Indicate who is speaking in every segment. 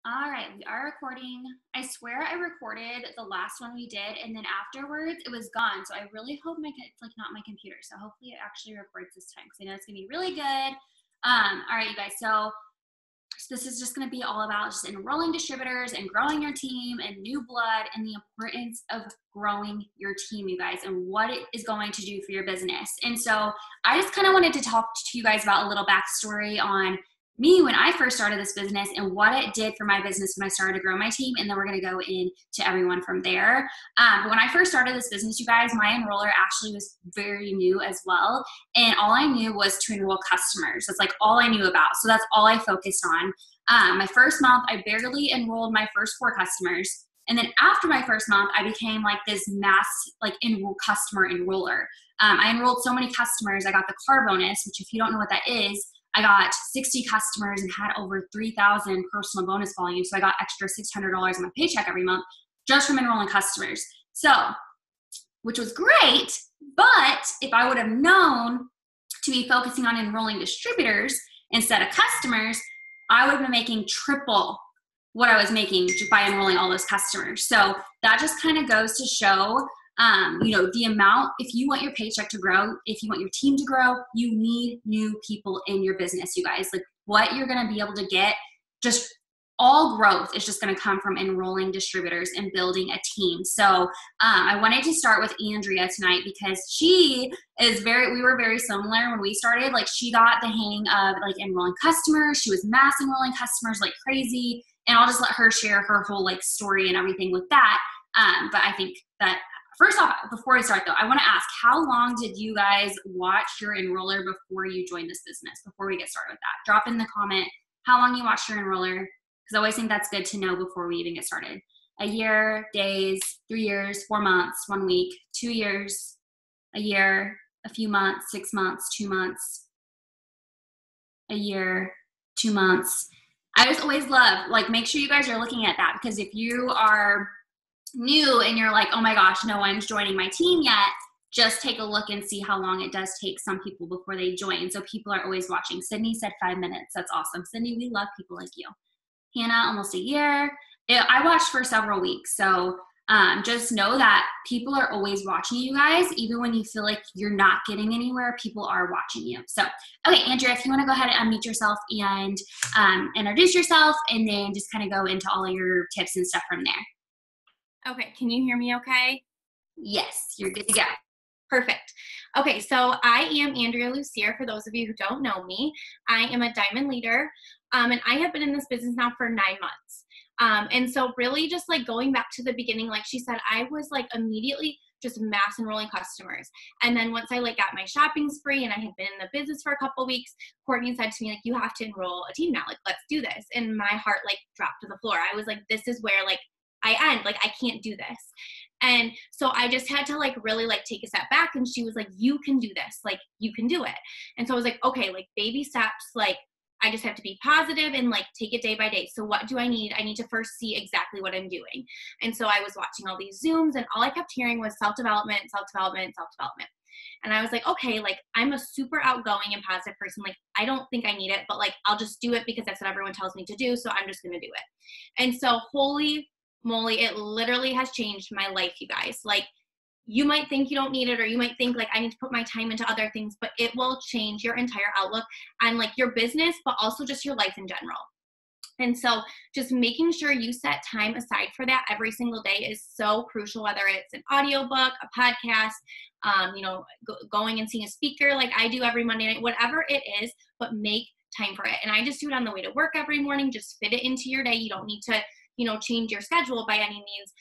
Speaker 1: All right, we are recording. I swear I recorded the last one we did, and then afterwards it was gone. So I really hope it's like not my computer. So hopefully it actually records this time because I know it's gonna be really good. All right, you guys. So this is just going to be all about just enrolling distributors and growing your team and new blood and the importance of growing your team, you guys, and what it is going to do for your business. And so I just kind of wanted to talk to you guys about a little backstory on me when I first started this business and what it did for my business when I started to grow my team. And then we're going to go into everyone from there. But when I first started this business, you guys, my enroller actually was very new as well. And all I knew was to enroll customers. That's like all I knew about. So that's all I focused on. My first month, I barely enrolled my first 4 customers. And then after my first month, I became like this mass customer enroller. I enrolled so many customers. I got the car bonus, which if you don't know what that is, I got 60 customers and had over 3,000 personal bonus volume. So I got extra $600 in my paycheck every month just from enrolling customers. So, which was great. But if I would have known to be focusing on enrolling distributors instead of customers, I would have been making triple what I was making by enrolling all those customers. So that just kind of goes to show, the amount, if you want your paycheck to grow, if you want your team to grow, you need new people in your business, you guys. Like what you're going to be able to get, just all growth is just going to come from enrolling distributors and building a team. So I wanted to start with Andrea tonight because we were very similar when we started. Like she got the hang of like enrolling customers. She was mass enrolling customers like crazy. And I'll just let her share her whole like story and everything with that. But I think that first off, before I start though, I want to ask, how long did you guys watch your enroller before you joined this business, before we get started with that? Drop in the comment how long you watched your enroller, because I always think that's good to know before we even get started. A year, days, 3 years, 4 months, 1 week, 2 years, a year, a few months, 6 months, 2 months, a year, 2 months. I just always love, like, make sure you guys are looking at that, because if you are new and you're like, oh my gosh, no one's joining my team yet, just take a look and see how long it does take some people before they join. So people are always watching. Sydney said 5 minutes. That's awesome. Sydney, we love people like you. Hannah, almost a year. I watched for several weeks. So just know that people are always watching you guys. Even when you feel like you're not getting anywhere, people are watching you. So, okay, Andrea, if you want to go ahead and unmute yourself and introduce yourself, and then just kind of go into all of your tips and stuff from there.
Speaker 2: Okay, can you hear me okay?
Speaker 1: Yes, you're good to go.
Speaker 2: Perfect. Okay, so I am Andrea Lucier. For those of you who don't know me, I am a diamond leader, and I have been in this business now for 9 months. And so really just like going back to the beginning, like she said, I was like immediately just mass enrolling customers. And then once I like got my shopping spree and I had been in the business for a couple weeks, Courtney said to me, like, you have to enroll a team now, like, let's do this. And my heart like dropped to the floor. I was like, this is where like I end, like, I can't do this. And so I just had to like really like take a step back, and she was like, you can do this, like you can do it. And so I was like, okay, like baby steps, like I just have to be positive and like take it day by day. So what do I need? I need to first see exactly what I'm doing. And so I was watching all these Zooms, and all I kept hearing was self-development, self-development, self-development. And I was like, okay, like I'm a super outgoing and positive person. Like I don't think I need it, but like I'll just do it because that's what everyone tells me to do. So I'm just going to do it. And so holy moly, it literally has changed my life, you guys. Like you might think you don't need it, or you might think like I need to put my time into other things, but it will change your entire outlook on like your business, but also just your life in general. And so just making sure you set time aside for that every single day is so crucial, whether it's an audiobook, a podcast, going and seeing a speaker like I do every Monday night, whatever it is, but make time for it. And I just do it on the way to work every morning. Just fit it into your day. You don't need to change your schedule by any means,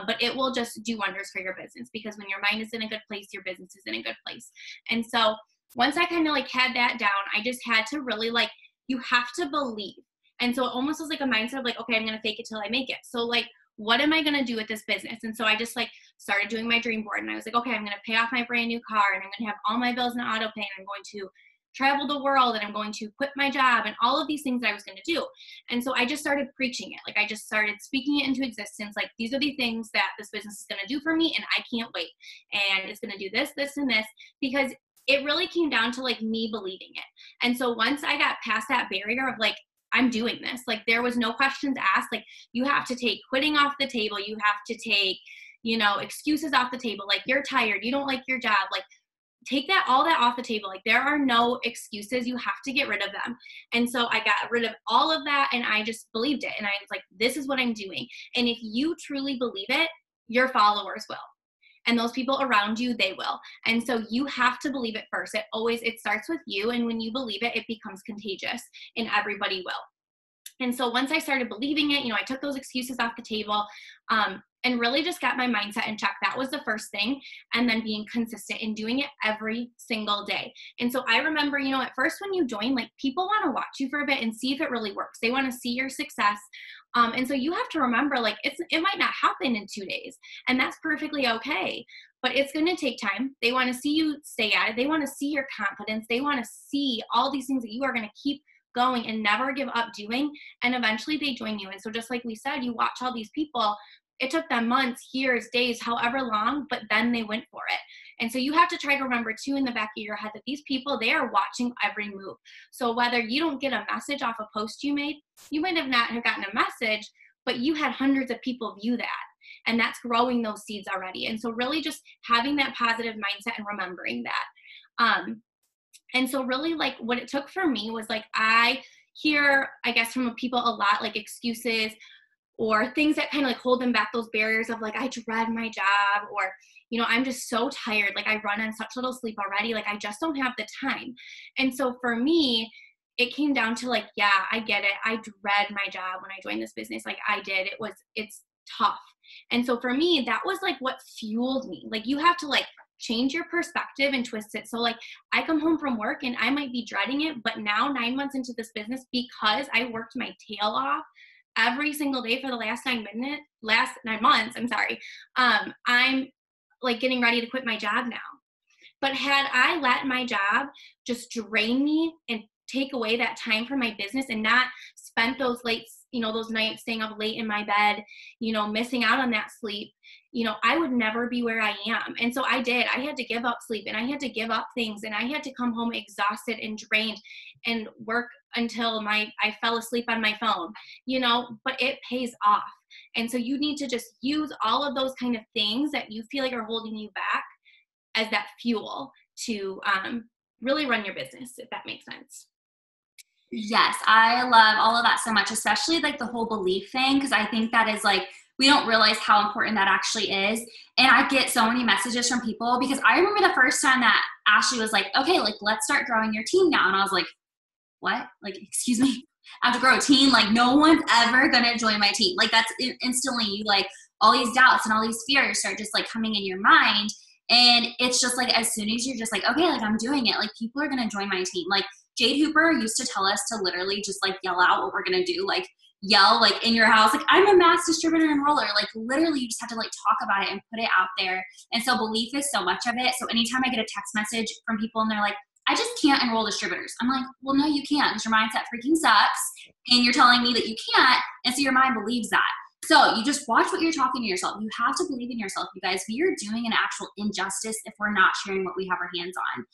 Speaker 2: but it will just do wonders for your business, because when your mind is in a good place, your business is in a good place. And so once I kind of like had that down, I just had to really like, you have to believe. And so it almost was like a mindset of like, okay, I'm going to fake it till I make it. So like, what am I going to do with this business? And so I just like started doing my dream board, and I was like, okay, I'm going to pay off my brand new car, and I'm going to have all my bills in auto pay, and I'm going to travel the world, and I'm going to quit my job, and all of these things I was going to do. And so I just started preaching it. Like I just started speaking it into existence. Like these are the things that this business is going to do for me, and I can't wait. And it's going to do this, this, and this, because it really came down to like me believing it. And so once I got past that barrier of like, I'm doing this. Like, there was no questions asked. Like, you have to take quitting off the table. You have to take, excuses off the table. Like, you're tired. You don't like your job. Like, take all that off the table. Like, there are no excuses. You have to get rid of them. And so I got rid of all of that, and I just believed it. And I was like, this is what I'm doing. And if you truly believe it, your followers will. And those people around you, they will. And so you have to believe it first. It starts with you. And when you believe it, it becomes contagious, and everybody will. And so once I started believing it, I took those excuses off the table, and really just got my mindset in check. That was the first thing. And then being consistent and doing it every single day. And so I remember, at first when you join, like, people want to watch you for a bit and see if it really works. They want to see your success. And so you have to remember, like, it might not happen in 2 days, and that's perfectly okay, but it's going to take time. They want to see you stay at it. They want to see your confidence. They want to see all these things that you are going to keep going and never give up doing. And eventually they join you. And so just like we said, you watch all these people. It took them months, years, days, however long, but then they went for it. And so you have to try to remember too, in the back of your head, that these people, they are watching every move. So whether you don't get a message off a post you made, you might have not have gotten a message, but you had hundreds of people view that. And that's growing those seeds already. And so really just having that positive mindset and remembering that. And so really, like, what it took for me was, like, I hear, I guess, from people a lot, like, excuses or things that kind of like hold them back, those barriers of, like, I dread my job, or, I'm just so tired. Like, I run on such little sleep already. Like, I just don't have the time. And so for me, it came down to, like, yeah, I get it. I dread my job when I joined this business. Like, I did. It's tough. And so for me, that was, like, what fueled me. Like, you have to, like, change your perspective and twist it. So, like, I come home from work and I might be dreading it, but now 9 months into this business, because I worked my tail off every single day for the last 9 months, I'm like getting ready to quit my job now. But had I let my job just drain me and take away that time from my business and not spent those those nights staying up late in my bed, missing out on that sleep, I would never be where I am. And so I did. I had to give up sleep, and I had to give up things, and I had to come home exhausted and drained and work until I fell asleep on my phone, but it pays off. And so you need to just use all of those kind of things that you feel like are holding you back as that fuel to really run your business, if that makes sense.
Speaker 1: Yes, I love all of that so much, especially like the whole belief thing, because I think that is like, we don't realize how important that actually is. And I get so many messages from people, because I remember the first time that Ashley was like, okay, like, let's start growing your team now. And I was like, what? Like, excuse me, I have to grow a team? Like, no one's ever going to join my team. Like, that's instantly, you like, all these doubts and all these fears start just like coming in your mind. And it's just like, as soon as you're just like, okay, like, I'm doing it, like, people are going to join my team. Like, Jade Hooper used to tell us to literally just like yell out what we're going to do. Like, yell like in your house, like, I'm a mass distributor enroller. Like, literally you just have to like talk about it and put it out there. And so belief is so much of it. So anytime I get a text message from people and they're like, I just can't enroll distributors, I'm like, well, no, you can't, because your mindset freaking sucks and you're telling me that you can't. And so your mind believes that. So you just watch what you're talking to yourself. You have to believe in yourself, you guys. We are doing an actual injustice if we're not sharing what we have our hands on.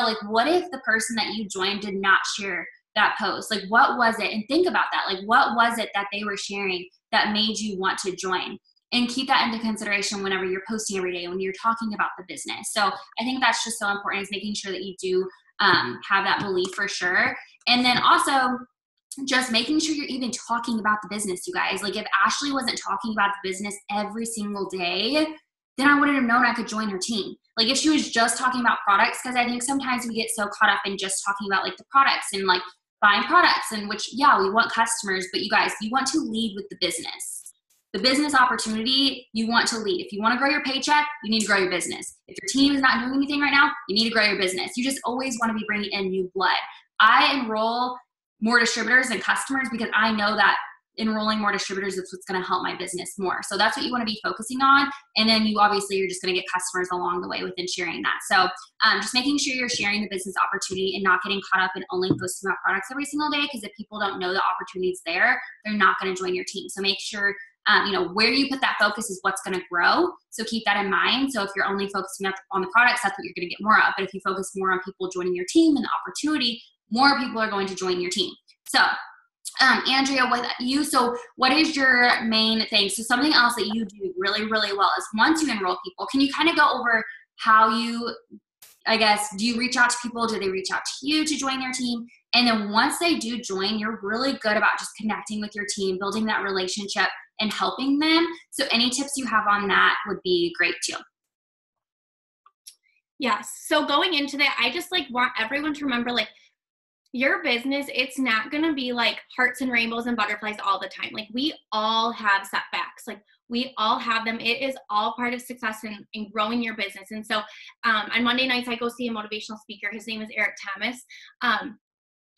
Speaker 1: Like, what if the person that you joined did not share that post? Like, what was it? And think about that. Like, what was it that they were sharing that made you want to join? And keep that into consideration whenever you're posting every day, when you're talking about the business. So I think that's just so important, is making sure that you do have that belief for sure. And then also, just making sure you're even talking about the business, you guys. Like, if Ashley wasn't talking about the business every single day, then I wouldn't have known I could join her team. Like, if she was just talking about products, because I think sometimes we get so caught up in just talking about like the products and like buying products, and which, yeah, we want customers, but you guys, you want to lead with the business. The business opportunity, you want to lead. If you want to grow your paycheck, you need to grow your business. If your team is not doing anything right now, you need to grow your business. You just always want to be bringing in new blood. I enroll more distributors and customers because I know that enrolling more distributors is what's going to help my business more. So that's what you want to be focusing on. And then you obviously, you're just going to get customers along the way within sharing that. So just making sure you're sharing the business opportunity and not getting caught up in only posting about products every single day. Because if people don't know the opportunity's there, they're not going to join your team. So make sure, where you put that focus is what's going to grow. So keep that in mind. So if you're only focusing on the products, that's what you're going to get more of. But if you focus more on people joining your team and the opportunity, more people are going to join your team. So Andrea, with you, so what is your main thing? So something else that you do really, really well is once you enroll people, can you kind of go over how you, I guess, do you reach out to people? Do they reach out to you to join their team? And then once they do join, you're really good about just connecting with your team, building that relationship and helping them. So any tips you have on that would be great too.
Speaker 2: Yes. So going into that, I just like want everyone to remember, like, your business, it's not going to be like hearts and rainbows and butterflies all the time. Like, we all have setbacks. Like, we all have them. It is all part of success in growing your business. And so on Monday nights, I go see a motivational speaker. His name is Eric Thomas.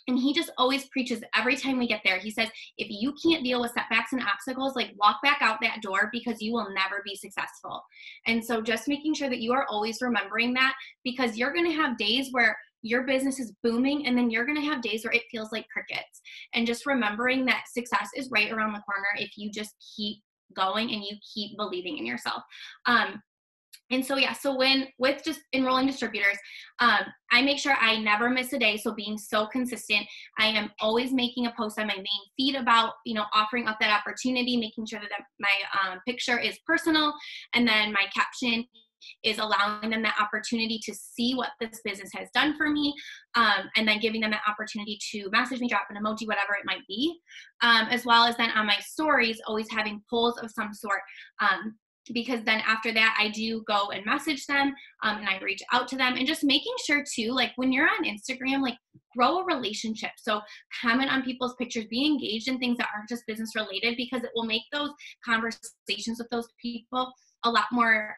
Speaker 2: And he just always preaches every time we get there. He says, if you can't deal with setbacks and obstacles, like, walk back out that door, because you will never be successful. And so just making sure that you are always remembering that, because you're going to have days where your business is booming, and then you're going to have days where it feels like crickets. And just remembering that success is right around the corner if you just keep going and you keep believing in yourself. And so, yeah, so with just enrolling distributors, I make sure I never miss a day. So being so consistent, I am always making a post on my main feed about, offering up that opportunity, making sure that my picture is personal, and then my caption is allowing them that opportunity to see what this business has done for me, and then giving them that opportunity to message me, drop an emoji, whatever it might be, as well as then on my stories, always having polls of some sort, because then after that, I do go and message them, and I reach out to them, and just making sure too, like, when you're on Instagram, like, grow a relationship. So comment on people's pictures, be engaged in things that aren't just business related, because it will make those conversations with those people a lot more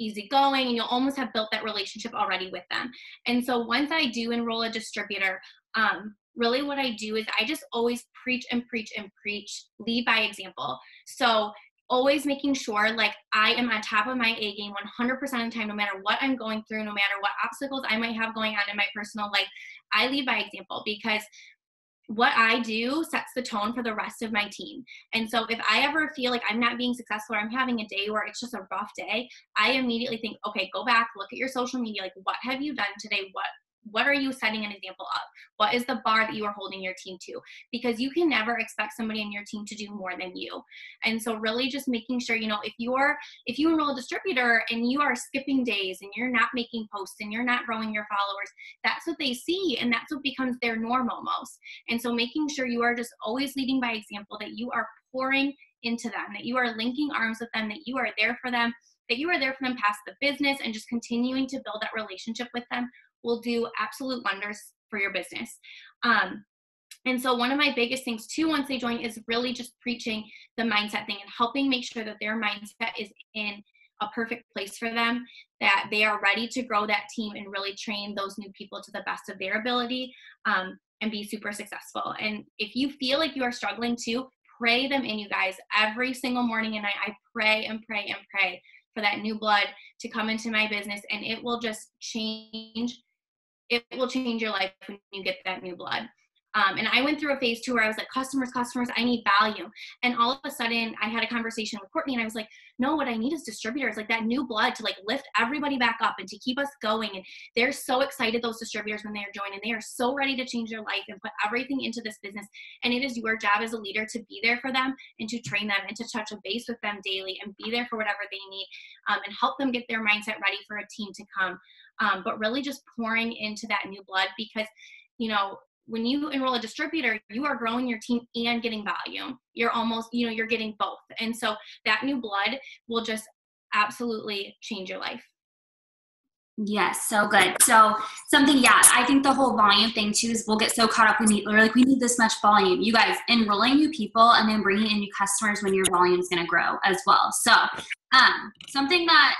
Speaker 2: easygoing, and you'll almost have built that relationship already with them. And so once I do enroll a distributor, really what I do is I just always preach and preach and preach, lead by example. So always making sure, like, I am on top of my A game 100% of the time, no matter what I'm going through, no matter what obstacles I might have going on in my personal life. I lead by example, because what I do sets the tone for the rest of my team. And so if I ever feel like I'm not being successful, or I'm having a day where it's just a rough day, I immediately think, okay, go back, look at your social media. Like, what have you done today? What are you setting an example of? What is the bar that you are holding your team to? Because you can never expect somebody on your team to do more than you. And so really just making sure, if you enroll a distributor and you are skipping days and you're not making posts and you're not growing your followers, that's what they see, and that's what becomes their norm almost. And so making sure you are just always leading by example, that you are pouring into them, that you are linking arms with them, that you are there for them, past the business, and just continuing to build that relationship with them will do absolute wonders for your business. And so one of my biggest things too, once they join, is really just preaching the mindset thing and helping make sure that their mindset is in a perfect place for them, that they are ready to grow that team and really train those new people to the best of their ability, and be super successful. And if you feel like you are struggling to, pray them in, you guys. Every single morning and night, I pray and pray and pray for that new blood to come into my business, and it will just change. It will change your life when you get that new blood. And I went through a phase too where I was like, customers, I need value. And all of a sudden I had a conversation with Courtney, and I was like, no, what I need is distributors, like that new blood to like lift everybody back up and to keep us going. And they're so excited, those distributors, when they are joining, they are so ready to change their life and put everything into this business. And it is your job as a leader to be there for them and to train them and to touch a base with them daily and be there for whatever they need, and help them get their mindset ready for a team to come. But really just pouring into that new blood, because, when you enroll a distributor, you are growing your team and getting value. You're almost, you're getting both. And so that new blood will just absolutely change your life.
Speaker 1: Yes, so good. So I think the whole volume thing too is we'll get so caught up. We need this much volume. You guys, enrolling new people and then bringing in new customers when your volume is going to grow as well. So something that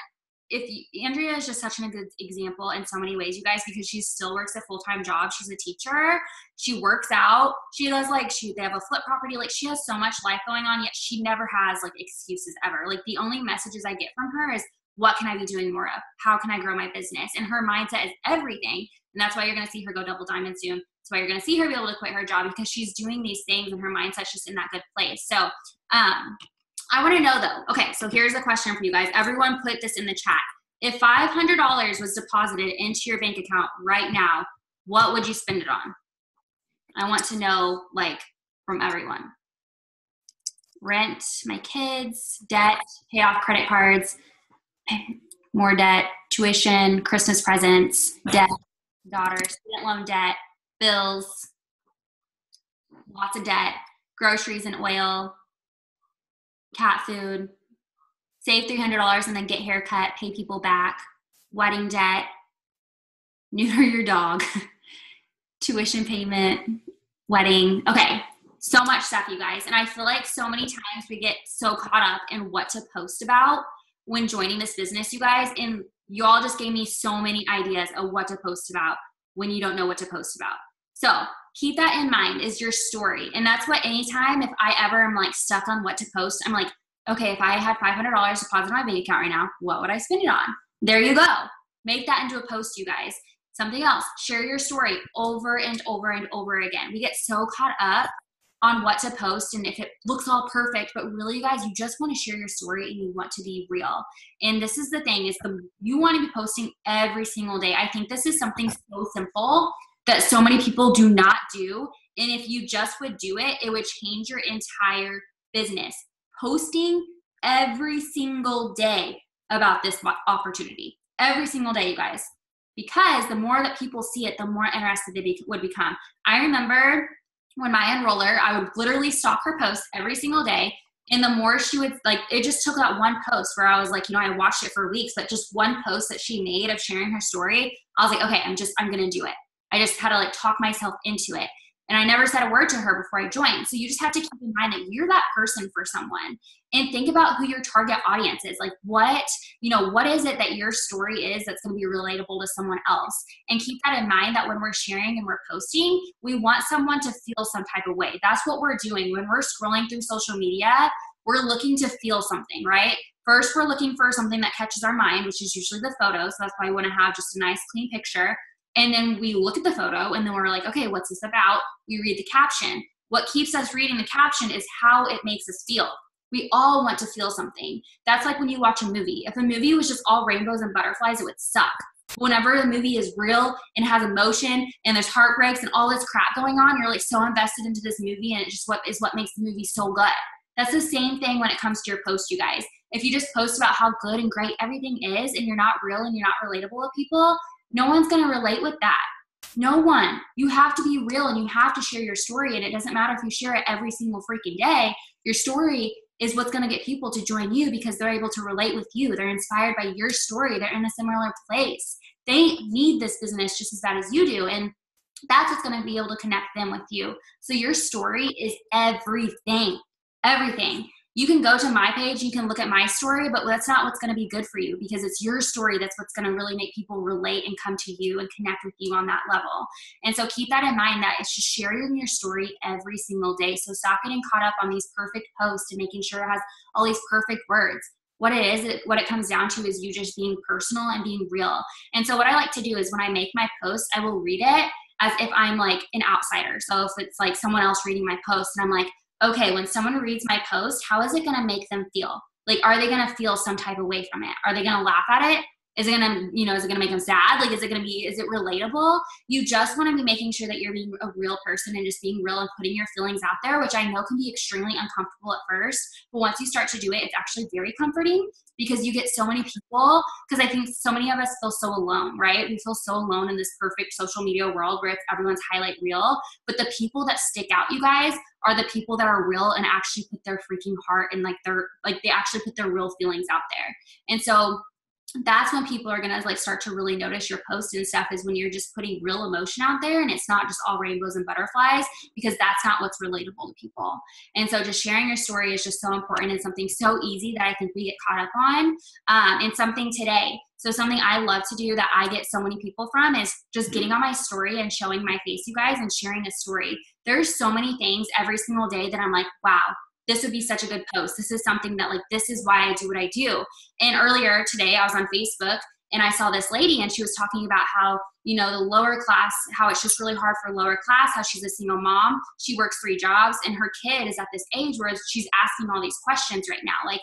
Speaker 1: Andrea is just such a good example in so many ways, you guys, because she still works a full-time job. She's a teacher. She works out. She does they have a flip property. Like, she has so much life going on, yet she never has like excuses ever. Like, the only messages I get from her is, what can I be doing more of? How can I grow my business? And her mindset is everything. And that's why you're going to see her go double diamond soon. That's why you're going to see her be able to quit her job, because she's doing these things and her mindset's just in that good place. So, I want to know though, okay, so here's a question for you guys. Everyone put this in the chat. If $500 was deposited into your bank account right now, what would you spend it on? I want to know, like, from everyone. Rent, my kids, debt, pay off credit cards, more debt, tuition, Christmas presents, debt, daughter, student loan debt, bills, lots of debt, groceries and oil, cat food, save $300 and then get haircut, pay people back, wedding debt, neuter your dog, tuition payment, wedding. Okay, so much stuff, you guys. And I feel like so many times we get so caught up in what to post about when joining this business, you guys. And y'all just gave me so many ideas of what to post about when you don't know what to post about. So keep that in mind, is your story. And that's what, anytime if I ever am like stuck on what to post, I'm like, okay, if I had $500 deposited in my bank account right now, what would I spend it on? There you go. Make that into a post, you guys. Something else, share your story over and over and over again. We get so caught up on what to post and if it looks all perfect, but really, you guys, you just want to share your story and you want to be real. And this is the thing, is you want to be posting every single day. I think this is something so simple that so many people do not do. And if you just would do it, it would change your entire business. Posting every single day about this opportunity. Every single day, you guys. Because the more that people see it, the more interested they would become. I remember when my enroller, I would literally stalk her posts every single day. And the more she would, like, it just took that one post where I was like, I watched it for weeks, but just one post that she made of sharing her story, I was like, okay, I'm going to do it. I just had to like talk myself into it. And I never said a word to her before I joined. So you just have to keep in mind that you're that person for someone, and think about who your target audience is. Like what is it that your story is that's going to be relatable to someone else? And keep that in mind, that when we're sharing and we're posting, we want someone to feel some type of way. That's what we're doing. When we're scrolling through social media, we're looking to feel something, right? First, we're looking for something that catches our mind, which is usually the photo. So that's why we want to have just a nice clean picture. And then we look at the photo and then we're like, okay, what's this about? We read the caption. What keeps us reading the caption is how it makes us feel. We all want to feel something. That's like when you watch a movie. If a movie was just all rainbows and butterflies, it would suck. Whenever the movie is real and has emotion and there's heartbreaks and all this crap going on, you're like so invested into this movie, and it just what makes the movie so good. That's the same thing when it comes to your post, you guys. If you just post about how good and great everything is and you're not real and you're not relatable to people, no one's going to relate with that. No one. You have to be real and you have to share your story. And it doesn't matter if you share it every single freaking day. Your story is what's going to get people to join you because they're able to relate with you. They're inspired by your story. They're in a similar place. They need this business just as bad as you do. And that's what's going to be able to connect them with you. So your story is everything. Everything. You can go to my page, you can look at my story, but that's not what's going to be good for you, because it's your story that's what's going to really make people relate and come to you and connect with you on that level. And so keep that in mind, that it's just sharing your story every single day. So stop getting caught up on these perfect posts and making sure it has all these perfect words. What it comes down to is you just being personal and being real. And so what I like to do is when I make my posts, I will read it as if I'm like an outsider. So if it's like someone else reading my post and I'm like, okay, when someone reads my post, how is it going to make them feel? Like, are they going to feel some type of way from it? Are they going to laugh at it? Is it going to, is it going to make them sad? Like, is it relatable? You just want to be making sure that you're being a real person and just being real and putting your feelings out there, which I know can be extremely uncomfortable at first. But once you start to do it, it's actually very comforting, because you get so many people, because I think so many of us feel so alone, right? We feel so alone in this perfect social media world where it's everyone's highlight reel. But the people that stick out, you guys, are the people that are real and actually put their freaking heart and they actually put their real feelings out there. And so that's when people are gonna start to really notice your posts and stuff, is when you're just putting real emotion out there and it's not just all rainbows and butterflies, because that's not what's relatable to people. And so just sharing your story is just so important, and something so easy that I think we get caught up on, and something today. So something I love to do that I get so many people from is just getting on my story and showing my face, you guys, and sharing a story. There's so many things every single day that I'm like, wow, this would be such a good post. This is something that this is why I do what I do. And earlier today I was on Facebook and I saw this lady, and she was talking about how, the lower class, how it's just really hard for lower class, how she's a single mom. She works 3 jobs and her kid is at this age where she's asking all these questions right now. Like,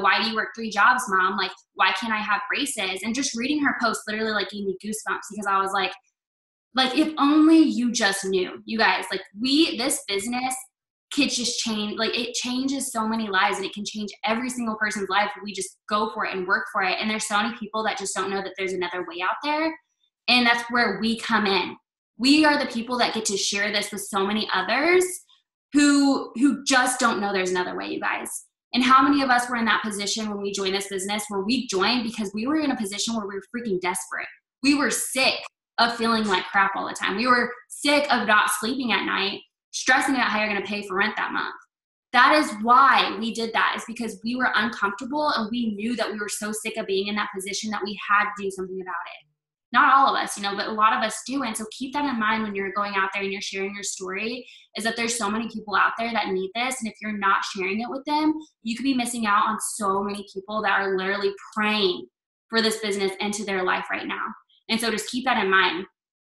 Speaker 1: why do you work 3 jobs, mom? Like, why can't I have braces? And just reading her post literally gave me goosebumps, because I was like, if only you just knew, you guys, this business kids just change, like it changes so many lives, and it can change every single person's life if we just go for it and work for it. And there's so many people that just don't know that there's another way out there. And that's where we come in. We are the people that get to share this with so many others who just don't know there's another way, you guys. And how many of us were in that position when we joined this business, where we joined because we were in a position where we were freaking desperate. We were sick of feeling like crap all the time. We were sick of not sleeping at night, stressing about how you're going to pay for rent that month. That is why we did that, is because we were uncomfortable and we knew that we were so sick of being in that position that we had to do something about it. Not all of us, you know, but a lot of us do. And so keep that in mind when you're going out there and you're sharing your story, is that there's so many people out there that need this. And if you're not sharing it with them, you could be missing out on so many people that are literally praying for this business into their life right now. And so just keep that in mind.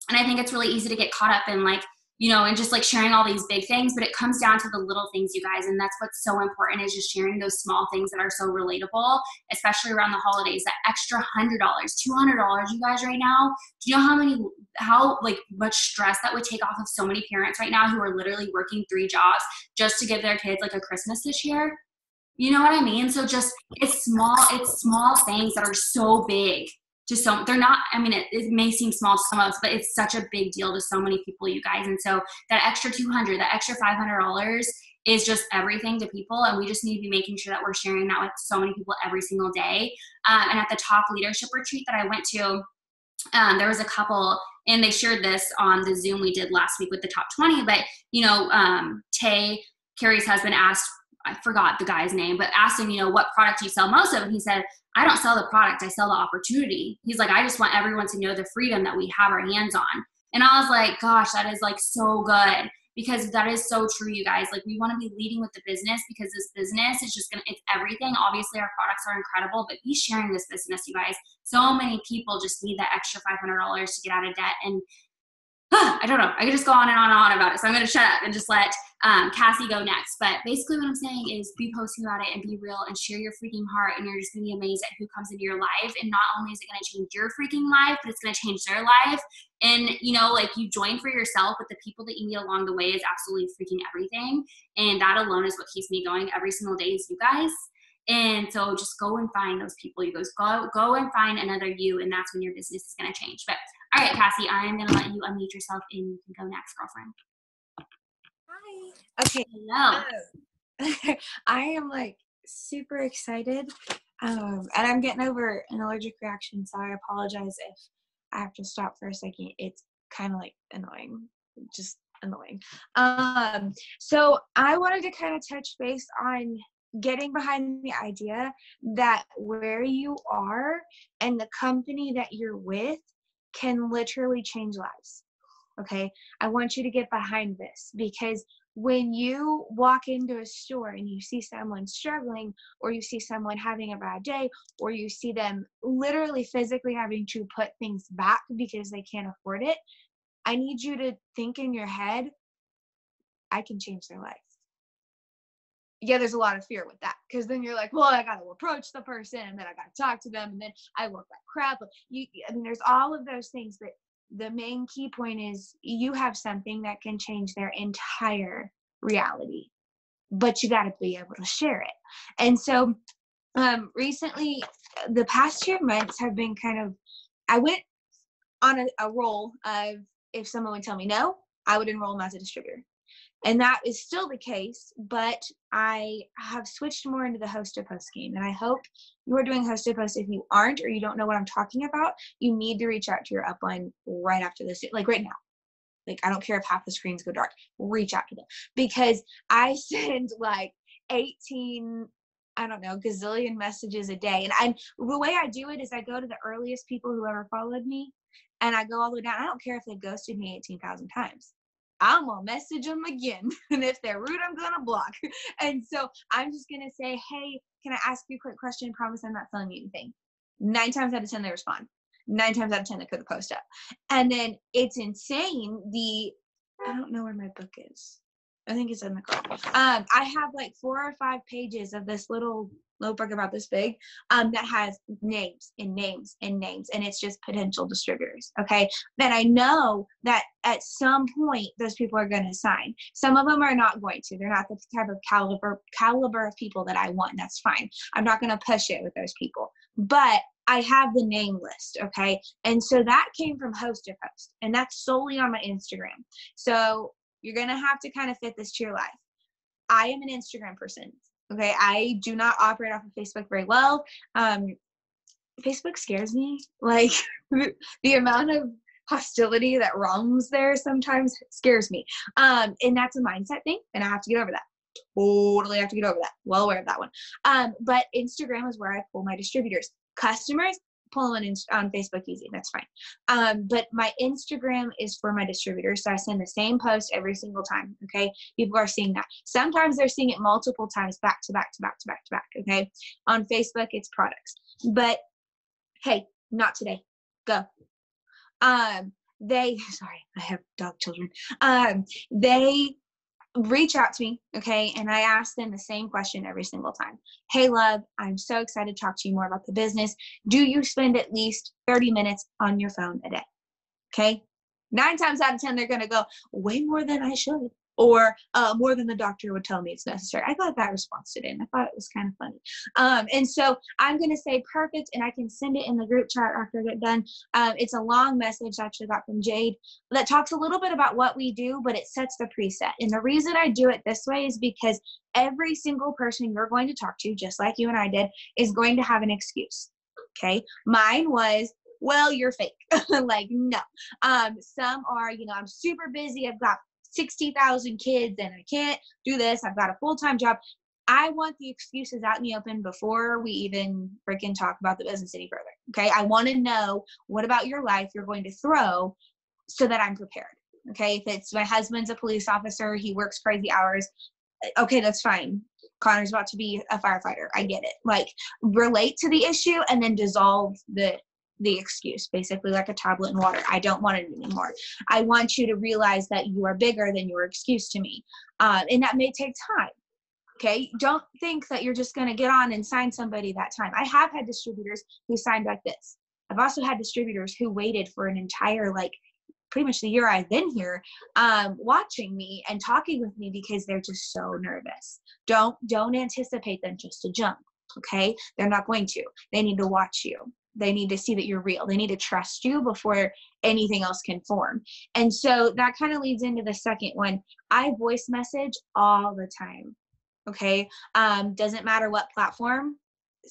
Speaker 1: And I think it's really easy to get caught up in like, you know, and just like sharing all these big things, but it comes down to the little things, you guys. And that's what's so important, is just sharing those small things that are so relatable, especially around the holidays. That extra $100, $200, you guys, right now. Do you know how like much stress that would take off of so many parents right now who are literally working 3 jobs just to give their kids like a Christmas this year? You know what I mean? So just, it's small things that are so big. They're not, I mean, it may seem small to some of us, but it's such a big deal to so many people, you guys. And so that extra $200, that extra $500 is just everything to people. And we just need to be making sure that we're sharing that with so many people every single day. And at the top leadership retreat that I went to, there was a couple, and they shared this on the Zoom we did last week with the top 20, but you know, Tay, Carrie's husband, asked, I forgot the guy's name, but asked him, you know, what product do you sell most of? And he said, I don't sell the product, I sell the opportunity. He's like, I just want everyone to know the freedom that we have our hands on. And I was like, gosh, that is like so good, because that is so true, you guys. Like, we want to be leading with the business, because this business is just it's everything. Obviously our products are incredible, but be sharing this business, you guys. So many people just need that extra $500 to get out of debt. And I don't know, I could just go on and on and on about it. So I'm going to shut up and just let Cassie go next. But basically what I'm saying is, be posting about it and be real and share your freaking heart. And you're just going to be amazed at who comes into your life. And not only is it going to change your freaking life, but it's going to change their life. And, you know, like, you join for yourself, but the people that you meet along the way is absolutely freaking everything. And that alone is what keeps me going every single day, is you guys. And so just go and find those people. You guys go and find another you, and that's when your business is going to change. But all right, Cassie, I'm going to let you unmute yourself and you can go next, girlfriend.
Speaker 3: Hi. Okay.
Speaker 1: Hello.
Speaker 3: I am like super excited. And I'm getting over an allergic reaction, so I apologize if I have to stop for a second. It's kind of like annoying, just annoying. So I wanted to kind of touch base on getting behind the idea that where you are and the company that you're with can literally change lives. Okay, I want you to get behind this, because when you walk into a store and you see someone struggling, or you see someone having a bad day, or you see them literally physically having to put things back because they can't afford it, I need you to think in your head, I can change their life. Yeah, there's a lot of fear with that, because then you're like, well, I got to approach the person, and then I got to talk to them, and then I look like crap. I mean, there's all of those things, but the main key point is you have something that can change their entire reality, but you got to be able to share it. And so recently, the past 2 months have been I went on a roll of, if someone would tell me no, I would enroll them as a distributor. And that is still the case, but I have switched more into the host-to-post game. And I hope you are doing host-to-post. If you aren't, or you don't know what I'm talking about, you need to reach out to your upline right after this, like right now. Like, I don't care if half the screens go dark, reach out to them. Because I send like 18, I don't know, gazillion messages a day. And the way I do it is I go to the earliest people who ever followed me, and I go all the way down. I don't care if they've ghosted me 18,000 times. I'm going to message them again. And if they're rude, I'm going to block. And so I'm just going to say, hey, can I ask you a quick question? Promise I'm not telling you anything. 9 times out of 10, they respond. 9 times out of 10, they put the post up. And then it's insane. I don't know where my book is. I think it's in the car. I have like 4 or 5 pages of this little notebook about this big that has names and names and names, and it's just potential distributors. Okay, then I know that at some point those people are going to sign. Some of them are not going to. They're not the type of caliber of people that I want. And that's fine. I'm not going to push it with those people, but I have the name list. Okay, and so that came from Host to Post, and that's solely on my Instagram. So you're going to have to kind of fit this to your life. I am an Instagram person. Okay. I do not operate off of Facebook very well. Facebook scares me. Like the amount of hostility that roams there sometimes scares me. And that's a mindset thing, and I have to get over that. Totally have to get over that. Well aware of that one. But Instagram is where I pull my distributors. Customers, pull them on Facebook easy. That's fine. But my Instagram is for my distributors. So I send the same post every single time. Okay. People are seeing that. Sometimes they're seeing it multiple times back to back to back to back to back. Okay. On Facebook, it's products. But hey, not today. Go. Sorry, I have dog children. They reach out to me, okay, and I ask them the same question every single time. Hey, love, I'm so excited to talk to you more about the business. Do you spend at least 30 minutes on your phone a day? Okay, 9 times out of 10, they're going to go, way more than I should, or more than the doctor would tell me it's necessary. I got that response today, and I thought it was kind of funny. And so I'm going to say perfect, and I can send it in the group chat after I get done. It's a long message I actually got from Jade that talks a little bit about what we do, but it sets the preset. And the reason I do it this way is because every single person you're going to talk to, just like you and I did, is going to have an excuse. Okay. Mine was, well, you're fake. Like, no. Some are, I'm super busy. I've got 60,000 kids and I can't do this. I've got a full-time job. I want the excuses out in the open before we even freaking talk about the business any further. Okay. I want to know what about your life you're going to throw so that I'm prepared. Okay. If it's my husband's a police officer, he works crazy hours. Okay, that's fine. Connor's about to be a firefighter. I get it. Like, relate to the issue and then dissolve the excuse, basically like a tablet in water. I don't want it anymore. I want you to realize that you are bigger than your excuse to me. And that may take time. Okay. Don't think that you're just going to get on and sign somebody that time. I have had distributors who signed like this. I've also had distributors who waited for an entire, pretty much the year I've been here, watching me and talking with me because they're just so nervous. Don't anticipate them just to jump. Okay. They're not going to. They need to watch you. They need to see that you're real. They need to trust you before anything else can form. And so that kind of leads into the second one. I voice message all the time. Okay. Doesn't matter what platform.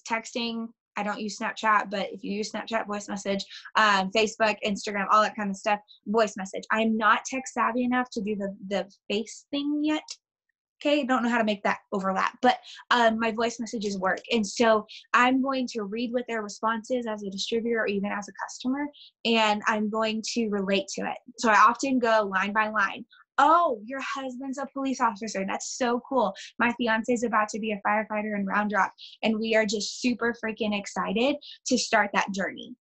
Speaker 3: Texting. I don't use Snapchat, but if you use Snapchat, voice message, Facebook, Instagram, all that kind of stuff, voice message. I'm not tech savvy enough to do the face thing yet. Okay, don't know how to make that overlap, but my voice messages work. And so I'm going to read what their response is as a distributor or even as a customer, and I'm going to relate to it. So I often go line by line. Oh, your husband's a police officer. That's so cool. My fiance is about to be a firefighter in Round Rock, and we are just super freaking excited to start that journey.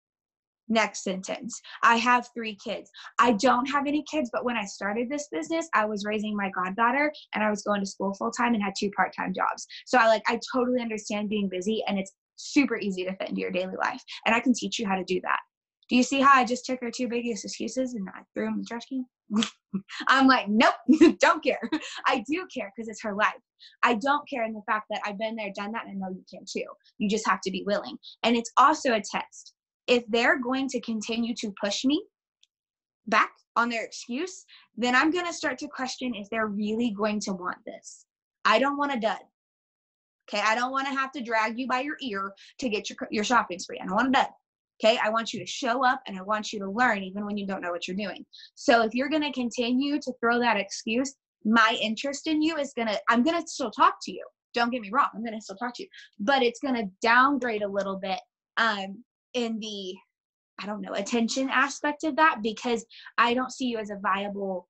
Speaker 3: Next sentence. I have 3 kids. I don't have any kids, but when I started this business, I was raising my goddaughter and I was going to school full time and had 2 part-time jobs. So I totally understand being busy, and it's super easy to fit into your daily life. And I can teach you how to do that. Do you see how I just took her 2 biggest excuses and I threw them in the trash can? I'm like, nope, don't care. I do care because it's her life. I don't care in the fact that I've been there, done that, and I know you can too. You just have to be willing. And it's also a test. If they're going to continue to push me back on their excuse, then I'm going to start to question if they're really going to want this. I don't want a dud. Okay. I don't want to have to drag you by your ear to get your shopping spree. I don't want a dud. Okay. I want you to show up and I want you to learn even when you don't know what you're doing. So if you're going to continue to throw that excuse, my interest in you is I'm going to still talk to you. Don't get me wrong. I'm going to still talk to you, but it's going to downgrade a little bit, in the, attention aspect of that, because I don't see you as a viable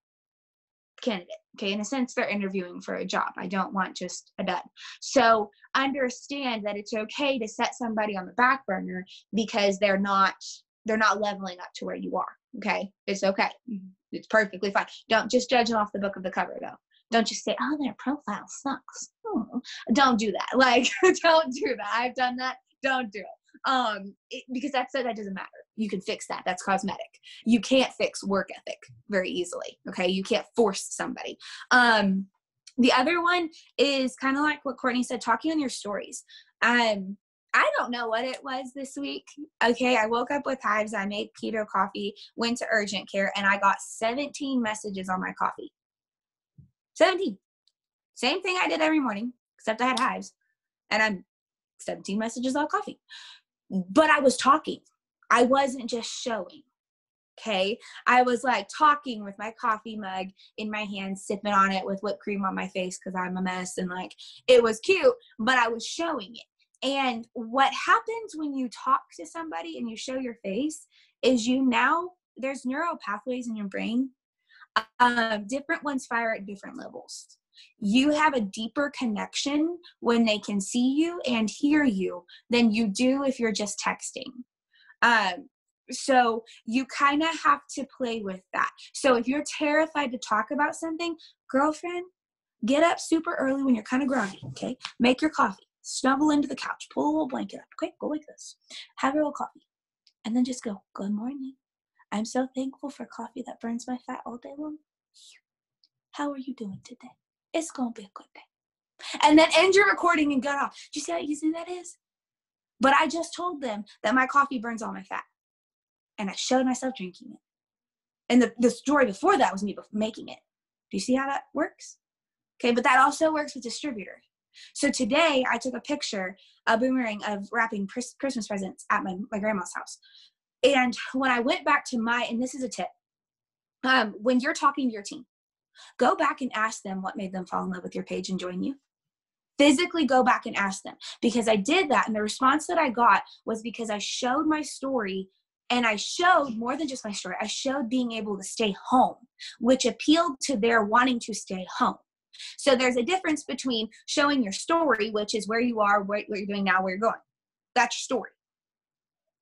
Speaker 3: candidate. Okay. In a sense, they're interviewing for a job. I don't want just a dud. So understand that it's okay to set somebody on the back burner because they're not leveling up to where you are. Okay. It's okay. It's perfectly fine. Don't just judge them off the book of the cover though. Don't just say, oh, their profile sucks. Don't do that. Like, don't do that. I've done that. Don't do it. Because that doesn't matter. You can fix that. That's cosmetic. You can't fix work ethic very easily. Okay. You can't force somebody. The other one is kind of like what Courtney said, talking on your stories. I don't know what it was this week. Okay. I woke up with hives. I made keto coffee, went to urgent care, and I got 17 messages on my coffee. 17. Same thing I did every morning, except I had hives. And I'm 17 messages on coffee. But I was talking. I wasn't just showing. Okay. I was like talking with my coffee mug in my hand, sipping on it with whipped cream on my face because I'm a mess. And like, it was cute, but I was showing it. And what happens when you talk to somebody and you show your face is there's neural pathways in your brain. Different ones fire at different levels. You have a deeper connection when they can see you and hear you than you do if you're just texting. So you kind of have to play with that. So if you're terrified to talk about something, girlfriend, get up super early when you're kind of groggy, okay? Make your coffee, snuggle into the couch, pull a little blanket up, okay? Go like this. Have your little coffee. And then just go, good morning. I'm so thankful for coffee that burns my fat all day long. How are you doing today? It's going to be a good day. And then end your recording and get off. Do you see how easy that is? But I just told them that my coffee burns all my fat. And I showed myself drinking it. And the story before that was me making it. Do you see how that works? Okay, but that also works with distributors. So today I took a picture, a boomerang of wrapping Christmas presents at my grandma's house. And when I went back to and this is a tip, when you're talking to your team, go back and ask them what made them fall in love with your page and join you. Physically go back and ask them, because I did that. And the response that I got was because I showed my story, and I showed more than just my story. I showed being able to stay home, which appealed to their wanting to stay home. So there's a difference between showing your story, which is where you are, what you're doing now, where you're going. That's your story.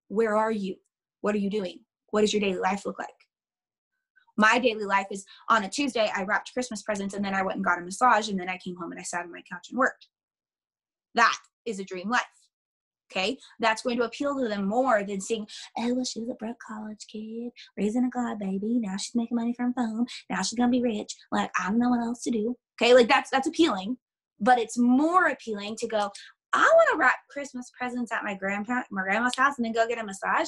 Speaker 3: Where are you? What are you doing? What does your daily life look like? My daily life is on a Tuesday, I wrapped Christmas presents, and then I went and got a massage, and then I came home and I sat on my couch and worked. That is a dream life. Okay, that's going to appeal to them more than seeing, oh, well, she was a broke college kid, raising a god baby. Now she's making money from phone. Now she's going to be rich. Like, I don't know what else to do. Okay, like that's appealing, but it's more appealing to go, I want to wrap Christmas presents at my grandma's house and then go get a massage.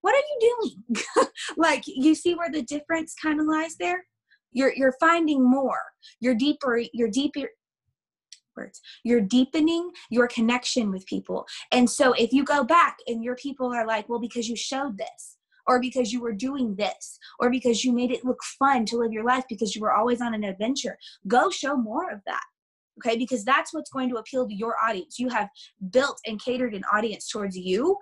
Speaker 3: What are you doing? Like, you see where the difference kind of lies there? You're finding more. You're deepening your connection with people. And so if you go back and your people are like, well, because you showed this, or because you were doing this, or because you made it look fun to live your life because you were always on an adventure, go show more of that. Okay, because that's what's going to appeal to your audience. You have built and catered an audience towards you,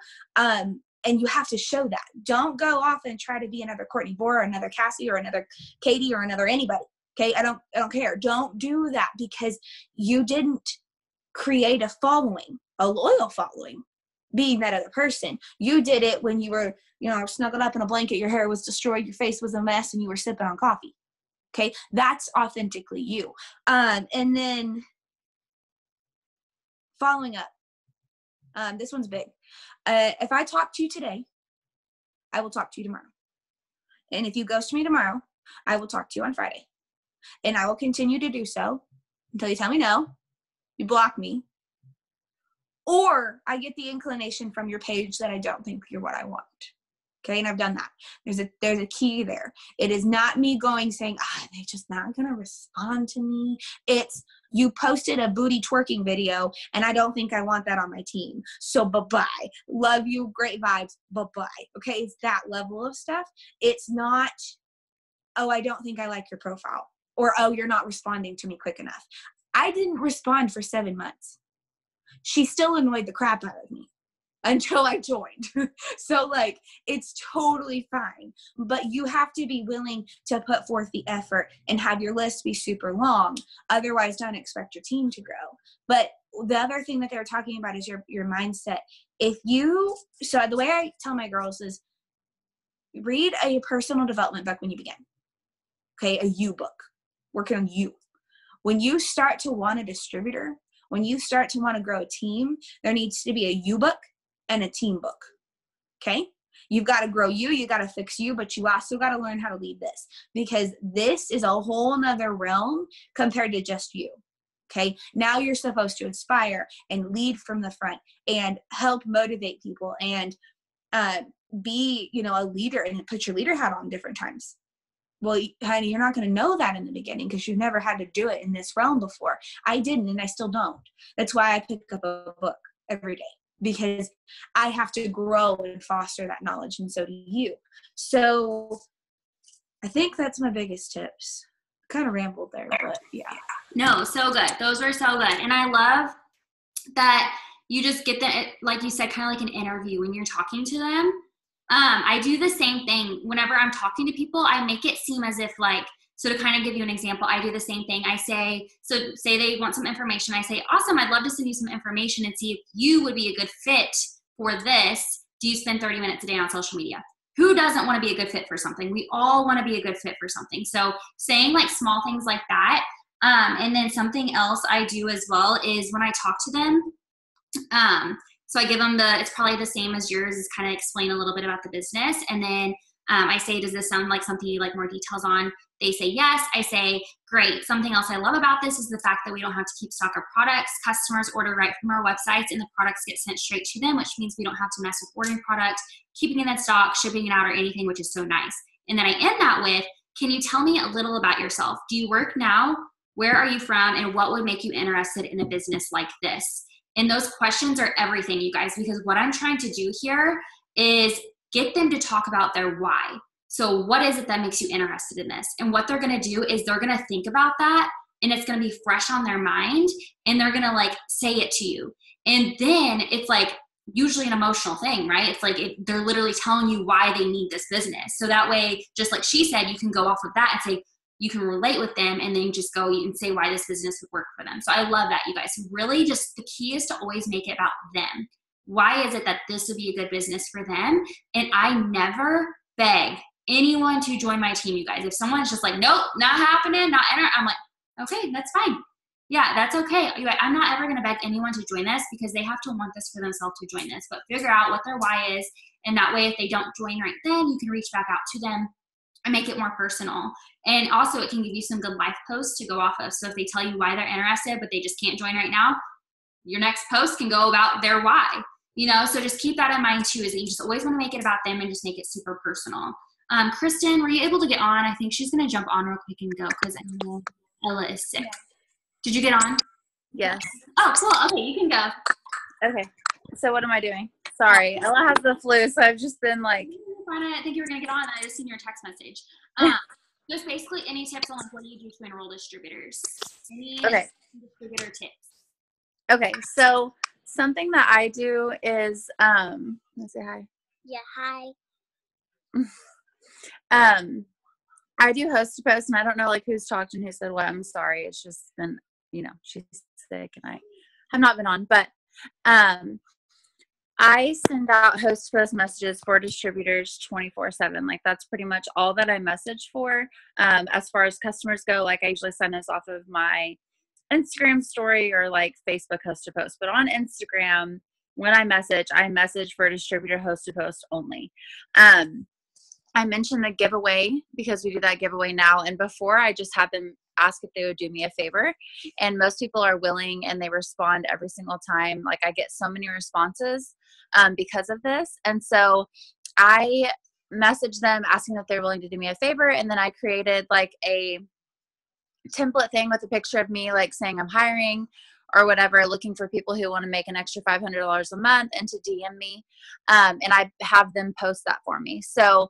Speaker 3: and you have to show that. Don't go off and try to be another Courtney Boer or another Cassie or another Katie or another anybody. Okay, I don't care. Don't do that, because you didn't create a following, a loyal following, being that other person. You did it when you were, snuggled up in a blanket, your hair was destroyed, your face was a mess, and you were sipping on coffee. Okay, that's authentically you. And then following up, this one's big. If I talk to you today, I will talk to you tomorrow. And if you ghost me tomorrow, I will talk to you on Friday. And I will continue to do so until you tell me no, you block me, or I get the inclination from your page that I don't think you're what I want. Okay, and I've done that. There's a key there. It is not me saying, they're just not going to respond to me. It's, you posted a booty twerking video, and I don't think I want that on my team. So bye-bye. Love you, great vibes, bye-bye. Okay, it's that level of stuff. It's not, oh, I don't think I like your profile. Or, oh, you're not responding to me quick enough. I didn't respond for 7 months. She still annoyed the crap out of me until I joined. So, it's totally fine. But you have to be willing to put forth the effort and have your list be super long. Otherwise, don't expect your team to grow. But the other thing that they were talking about is your mindset. So the way I tell my girls is, read a personal development book when you begin. Okay, a you book. Working on you. When you start to want a distributor, when you start to want to grow a team, there needs to be a you book and a team book. Okay? You've got to grow you got to fix you, but you also got to learn how to lead this, because this is a whole nother realm compared to just you. Okay. Now you're supposed to inspire and lead from the front and help motivate people and be, a leader and put your leader hat on different times. Well, honey, you're not going to know that in the beginning because you've never had to do it in this realm before. I didn't, and I still don't. That's why I pick up a book every day, because I have to grow and foster that knowledge, and so do you. So I think that's my biggest tips. Kind of rambled there, but yeah.
Speaker 1: No, so good. Those were so good. And I love that you just get that, like you said, kind of like an interview when you're talking to them. I do the same thing whenever I'm talking to people. I make it seem as if so to kind of give you an example, I do the same thing. I say, so say they want some information. I say, awesome, I'd love to send you some information and see if you would be a good fit for this. Do you spend 30 minutes a day on social media? Who doesn't want to be a good fit for something? We all want to be a good fit for something. So saying small things like that. And then something else I do as well is when I talk to them, so I give them it's probably the same as yours, is kind of explain a little bit about the business. And then I say, does this sound like something you'd like more details on? They say yes. I say, great. Something else I love about this is the fact that we don't have to keep stock of products. Customers order right from our websites and the products get sent straight to them, which means we don't have to mess with ordering product, keeping it in stock, shipping it out, or anything, which is so nice. And then I end that with, can you tell me a little about yourself? Do you work now? Where are you from? And what would make you interested in a business like this? And those questions are everything, you guys, because what I'm trying to do here is get them to talk about their why. So what is it that makes you interested in this? And what they're going to do is they're going to think about that, and it's going to be fresh on their mind, and they're going to say it to you. And then it's usually an emotional thing, right? It's they're literally telling you why they need this business. So that way, just like she said, you can go off of that and say, you can relate with them, and then just go and say why this business would work for them. So I love that, you guys. Really, just the key is to always make it about them. Why is it that this would be a good business for them? And I never beg anyone to join my team, you guys. If someone's just nope, not happening, not enter, I'm okay, that's fine. Yeah, that's okay. I'm not ever going to beg anyone to join this, because they have to want this for themselves to join this. But figure out what their why is, and that way if they don't join right then, you can reach back out to them and make it more personal. And also it can give you some good life posts to go off of. So if they tell you why they're interested, but they just can't join right now, your next post can go about their why. So just keep that in mind too, is that you just always want to make it about them and just make it super personal. Kristen, were you able to get on? I think she's going to jump on real quick and go, because I know Ella is sick. Yeah. Did you get on?
Speaker 4: Yes.
Speaker 1: Oh, cool. Okay, you can go.
Speaker 4: Okay. So what am I doing? Sorry. Ella has the flu, so I've just been
Speaker 1: I think you were going to get on. I just seen your text message. Just basically any tips on what do you do to enroll distributors? Any distributor tips?
Speaker 4: Okay. So something that I do is, let's say hi.
Speaker 5: Yeah, hi.
Speaker 4: I do host to post, and I don't know who's talked and who said what. I'm sorry. It's just been, she's sick and I have not been on, but, I send out host to post messages for distributors 24/7. That's pretty much all that I message for. As far as customers go, I usually send this off of my Instagram story or Facebook host to post. But on Instagram, when I message for distributor host to post only. I mentioned the giveaway because we do that giveaway now. And before, I just had them ask if they would do me a favor. And most people are willing, and they respond every single time. I get so many responses because of this. And so I messaged them asking if they're willing to do me a favor. And then I created a template thing with a picture of me, saying I'm hiring or whatever, looking for people who want to make an extra $500 a month, and to DM me. And I have them post that for me. So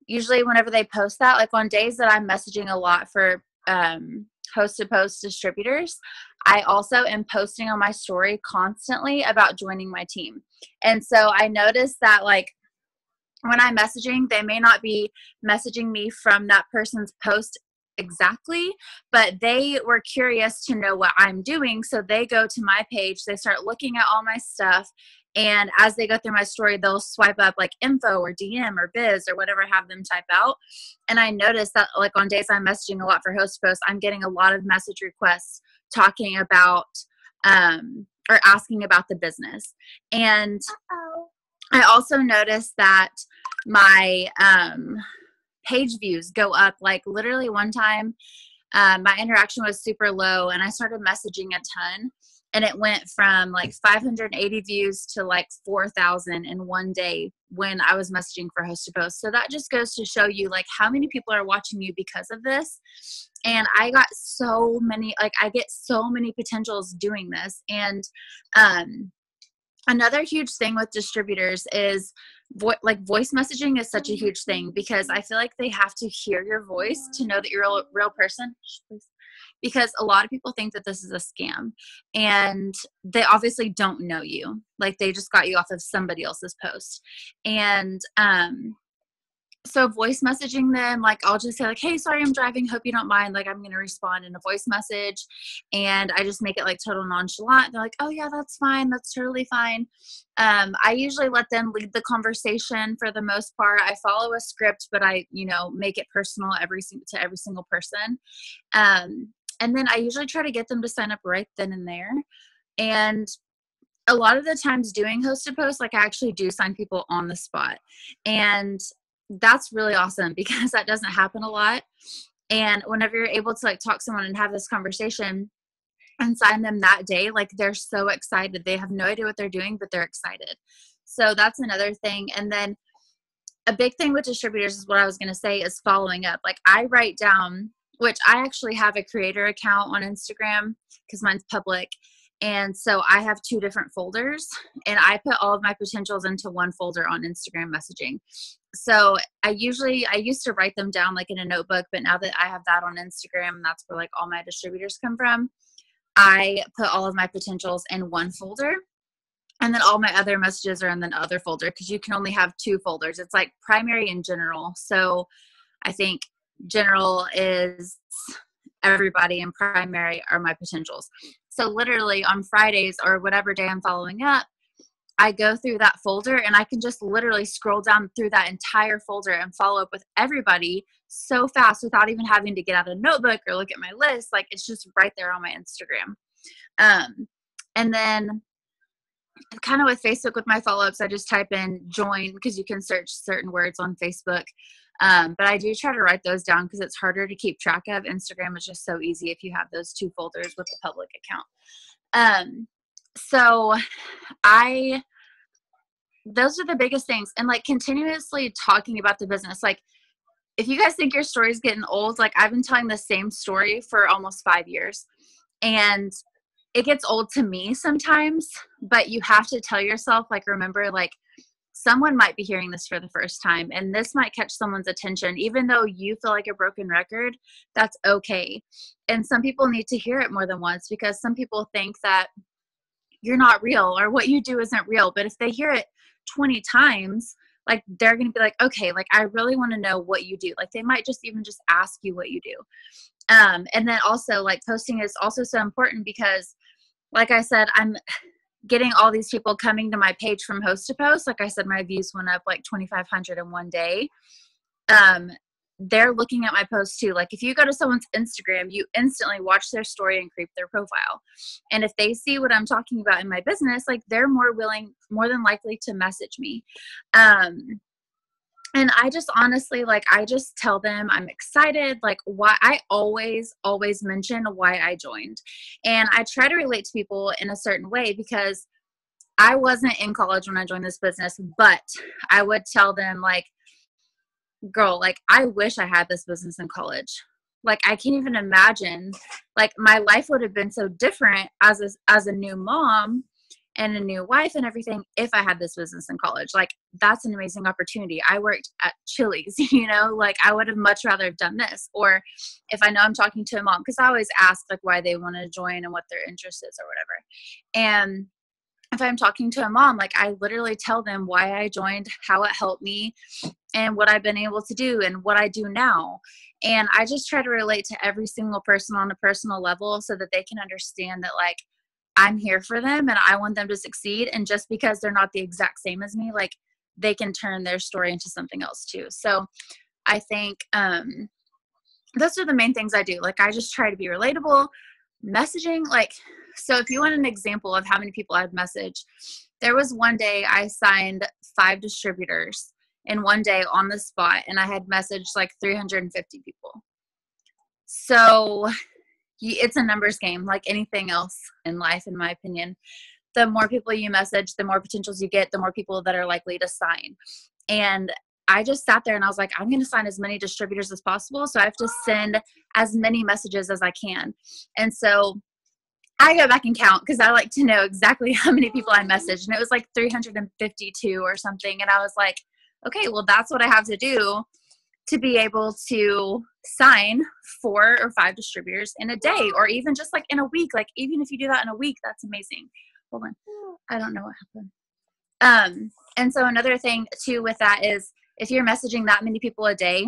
Speaker 4: usually whenever they post that, on days that I'm messaging a lot for host to post distributors, I also am posting on my story constantly about joining my team. And so I noticed that when I'm messaging, they may not be messaging me from that person's post exactly, but they were curious to know what I'm doing. So they go to my page, they start looking at all my stuff, And as they go through my story, they'll swipe up like info or DM or biz or whatever I have them type out. And I noticed that like on days I'm messaging a lot for host posts, I'm getting a lot of message requests talking about or asking about the business. And I also noticed that my page views go up. Like literally one time, my interaction was super low and I started messaging a ton, and it went from like 580 views to like 4,000 in one day when I was messaging for host to post. So that just goes to show you like how many people are watching you because of this. And I got so many, like I get so many potentials doing this. And another huge thing with distributors is voice messaging is such a huge thing, because I feel like they have to hear your voice to know that you're a real person. Because a lot of people think that this is a scam, and they obviously don't know you. Like they just got you off of somebody else's post. And so voice messaging them, like I'll just say like, hey, sorry, I'm driving, hope you don't mind. Like I'm going to respond in a voice message, and I just make it like total nonchalant. They're like, oh yeah, that's fine. That's totally fine. I usually let them lead the conversation for the most part. I follow a script, but I, make it personal to every single person. And then I usually try to get them to sign up right then and there. And a lot of the times doing host to post, like I actually do sign people on the spot. And that's really awesome because that doesn't happen a lot. And whenever you're able to like talk to someone and have this conversation and sign them that day, like they're so excited. They have no idea what they're doing, but they're excited. So that's another thing. And then a big thing with distributors is what I was going to say is following up. Like I write down, which I actually have a creator account on Instagram because mine's public. And so I have 2 different folders, and I put all of my potentials into one folder on Instagram messaging. So I used to write them down like in a notebook, but now that I have that on Instagram, that's where like all my distributors come from. I put all of my potentials in one folder, and then all my other messages are in the other folder, because you can only have 2 folders. It's like primary and general. So I think general is everybody and primary are my potentials. So literally on Fridays or whatever day I'm following up, I go through that folder and I can just literally scroll down through that entire folder and follow up with everybody so fast without even having to get out a notebook or look at my list. Like it's just right there on my Instagram. And then kind of with Facebook with my follow-ups, I just type in join, because you can search certain words on Facebook. But I do try to write those down because it's harder to keep track of. Instagram is just so easy if you have those 2 folders with the public account. So those are the biggest things. And like continuously talking about the business. Like if you guys think your story is getting old, like I've been telling the same story for almost 5 years, and it gets old to me sometimes, but you have to tell yourself, like, remember, like, someone might be hearing this for the first time, and this might catch someone's attention. Even though you feel like a broken record, that's okay. And some people need to hear it more than once, because some people think that you're not real or what you do isn't real. But if they hear it 20 times, like, they're going to be like, okay, like, I really want to know what you do. Like, they might just even just ask you what you do. And then also, like, posting is also so important because, like I said, I'm getting all these people coming to my page from host to post. Like I said, my views went up like 2,500 in one day. They're looking at my posts too. Like if you go to someone's Instagram, you instantly watch their story and creep their profile. And if they see what I'm talking about in my business, like they're more than likely to message me. And I just honestly, like, I just tell them I'm excited, like why I always mention why I joined. And I try to relate to people in a certain way because I wasn't in college when I joined this business, but I would tell them like, girl, like I wish I had this business in college. Like I can't even imagine, like my life would have been so different as a new mom and a new wife and everything if I had this business in college. Like that's an amazing opportunity. I worked at Chili's, like I would have much rather have done this. Or if I know I'm talking to a mom, because I always ask like why they want to join and what their interest is or whatever. And if I'm talking to a mom, like I literally tell them why I joined, how it helped me, and what I've been able to do and what I do now. And I just try to relate to every single person on a personal level so that they can understand that like I'm here for them and I want them to succeed. And just because they're not the exact same as me, like they can turn their story into something else too. So I think those are the main things I do. Like I just try to be relatable. Messaging, like, so if you want an example of how many people I've messaged, there was one day I signed 5 distributors in one day on the spot, and I had messaged like 350 people. So it's a numbers game, like anything else in life, in my opinion. The more people you message, the more potentials you get, the more people that are likely to sign. And I just sat there and I was like, I'm going to sign as many distributors as possible. So I have to send as many messages as I can. And so I go back and count because I like to know exactly how many people I messaged. And it was like 352 or something. And I was like, okay, well, that's what I have to do to be able to sign 4 or 5 distributors in a day, or even just like in a week. Like even if you do that in a week, that's amazing. Hold on. I don't know what happened. And so another thing too with that is if you're messaging that many people a day,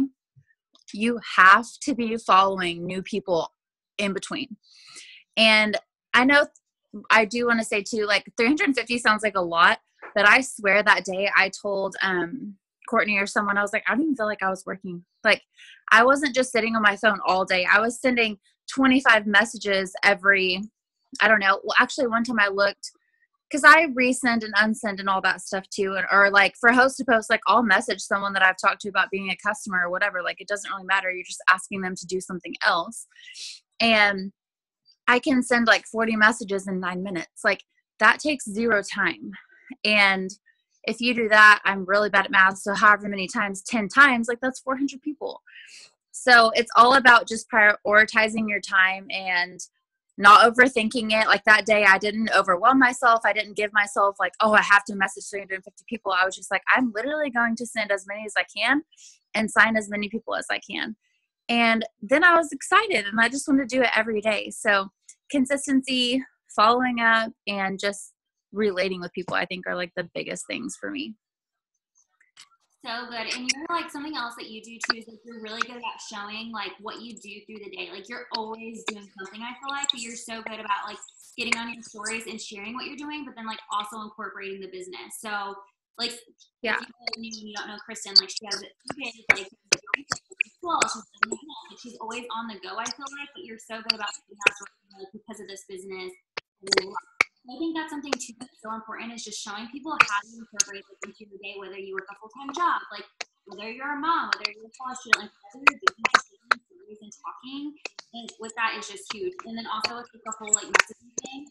Speaker 4: you have to be following new people in between. And I know I do want to say too, like 350 sounds like a lot, but I swear that day I told Courtney or someone, I was like, I don't even feel like I was working. Like I wasn't just sitting on my phone all day. I was sending 25 messages every, I don't know. Well, actually one time I looked, because I resend and unsend and all that stuff too. Or like for host to post, like I'll message someone that I've talked to about being a customer or whatever. Like it doesn't really matter. You're just asking them to do something else. And I can send like 40 messages in 9 minutes. Like that takes 0 time. And if you do that, I'm really bad at math. So however many times, 10 times, like that's 400 people. So it's all about just prioritizing your time and not overthinking it. Like that day I didn't overwhelm myself. I didn't give myself like, oh, I have to message 350 people. I was just like, I'm literally going to send as many as I can and sign as many people as I can. And then I was excited and I just wanted to do it every day. So consistency, following up, and just relating with people, I think are like the biggest things for me.
Speaker 1: So good. And you're like something else that you do too is like you're really good at showing like what you do through the day. Like you're always doing something, I feel like, but you're so good about like getting on your stories and sharing what you're doing, but then like also incorporating the business. So like
Speaker 2: yeah,
Speaker 1: if you don't know Kristen, like she has it like well, she's always on the go, I feel like, but you're so good about like, because of this business. I think that's something too that's so important is just showing people how to incorporate this into your day, whether you work a full-time job, like whether you're a mom, whether you're a college student, like whether you're doing stories and talking, and with that is just huge. And then also with the whole like messaging thing,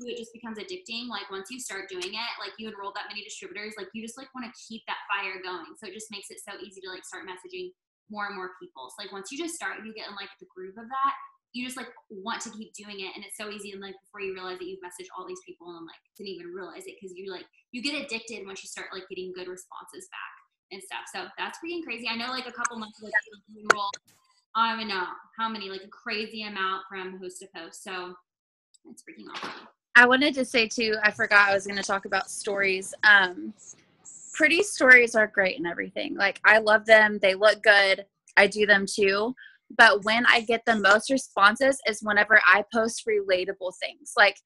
Speaker 1: it just becomes addicting. Like once you start doing it, like you enroll that many distributors, like you just like want to keep that fire going. So it just makes it so easy to like start messaging more and more people. So like once you just start, you get in like the groove of that. You just like want to keep doing it, and it's so easy. And like before you realize that you've messaged all these people and like didn't even realize it because you like you get addicted once you start like getting good responses back and stuff. So that's freaking crazy. I know like a couple months ago you enrolled, I don't even know how many, like a crazy amount from host to post. So it's freaking awesome.
Speaker 4: I wanted to say too, I forgot I was going to talk about stories. Pretty stories are great and everything. Like I love them. They look good. I do them too. But when I get the most responses is whenever I post relatable things. Like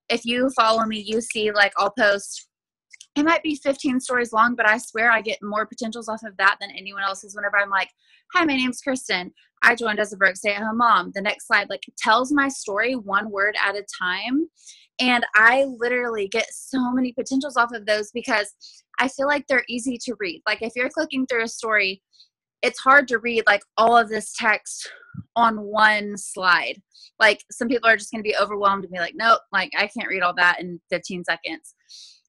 Speaker 4: if you follow me, you see like I'll post, it might be 15 stories long, but I swear I get more potentials off of that than anyone else's whenever I'm like, hi, my name's Kristen. I joined as a broke stay-at-home mom. The next slide like tells my story one word at a time. And I literally get so many potentials off of those because I feel like they're easy to read. Like if you're clicking through a story, it's hard to read like all of this text on one slide. Like some people are just going to be overwhelmed and be like, nope, like I can't read all that in 15 seconds.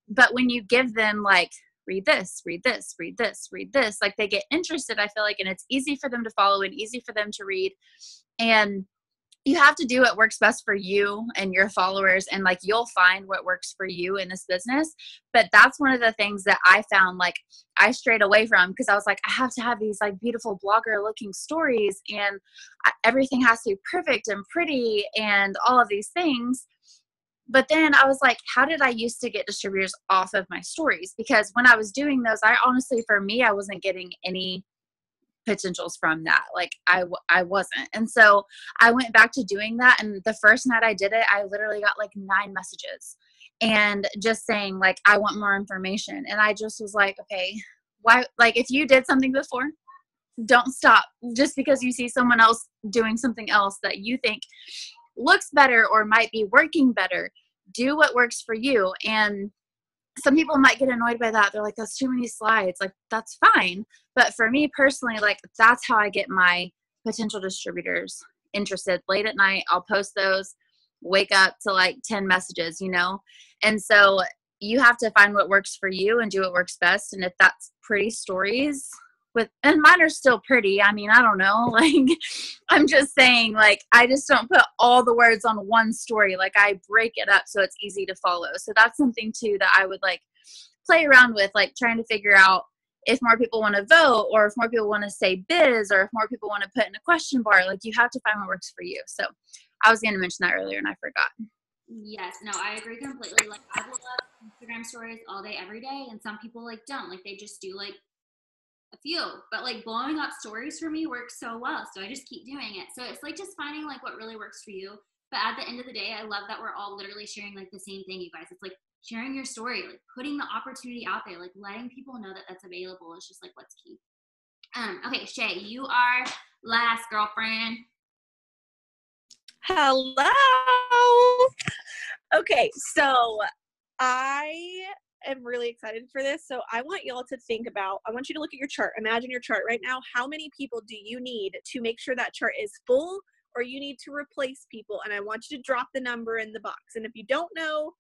Speaker 4: But when you give them like, read this, read this, read this, read this, like they get interested, I feel like, and it's easy for them to follow and easy for them to read. And you have to do what works best for you and your followers, and like you'll find what works for you in this business. But that's one of the things that I found like I strayed away from because I was like, I have to have these like beautiful blogger looking stories and everything has to be perfect and pretty and all of these things. But then I was like, how did I used to get distributors off of my stories? Because when I was doing those, I honestly, for me, I wasn't getting any potentials from that. Like I wasn't. And so I went back to doing that. And the first night I did it, I literally got like 9 messages and just saying like, I want more information. And I just was like, okay, why? Like if you did something before, don't stop just because you see someone else doing something else that you think looks better or might be working better. Do what works for you. And some people might get annoyed by that. They're like, that's too many slides. Like, that's fine. But for me personally, like, that's how I get my potential distributors interested. Late at night, I'll post those, wake up to like 10 messages, you know? And so you have to find what works for you and do what works best. And if that's pretty stories and mine are still pretty. I mean, I don't know. Like, I'm just saying, like, I just don't put all the words on one story. Like, I break it up so it's easy to follow. So that's something too that I would like play around with, like trying to figure out if more people want to vote or if more people want to say biz or if more people want to put in a question bar. Like, you have to find what works for you. So I was going to mention that earlier and I forgot.
Speaker 1: Yes, no, I agree completely. Like, I will love Instagram stories all day, every day. And some people like don't, like they just do like a few, but like blowing up stories for me works so well. So I just keep doing it. So it's like just finding like what really works for you. But at the end of the day, I love that we're all literally sharing like the same thing, you guys. It's like sharing your story, like putting the opportunity out there, like letting people know that that's available is just like what's key. Okay, Shay, you are last, girlfriend.
Speaker 5: Hello. Okay, so I am really excited for this. So I want y'all to think about, I want you to look at your chart. Imagine your chart right now. How many people do you need to make sure that chart is full, or you need to replace people? And I want you to drop the number in the box. And if you don't know,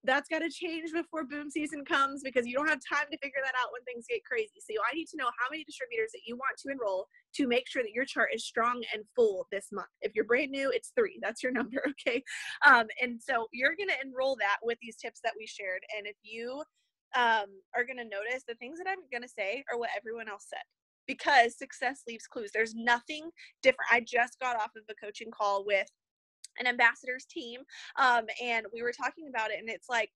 Speaker 5: that's got to change before boom season comes, because you don't have time to figure that out when things get crazy. So I need to know how many distributors that you want to enroll to make sure that your chart is strong and full this month. If you're brand new, it's 3. That's your number, okay? And so you're going to enroll that with these tips that we shared. And if you are going to notice, the things that I'm going to say are what everyone else said, because success leaves clues. There's nothing different. I just got off of a coaching call with an ambassadors team, and we were talking about it, and it's like,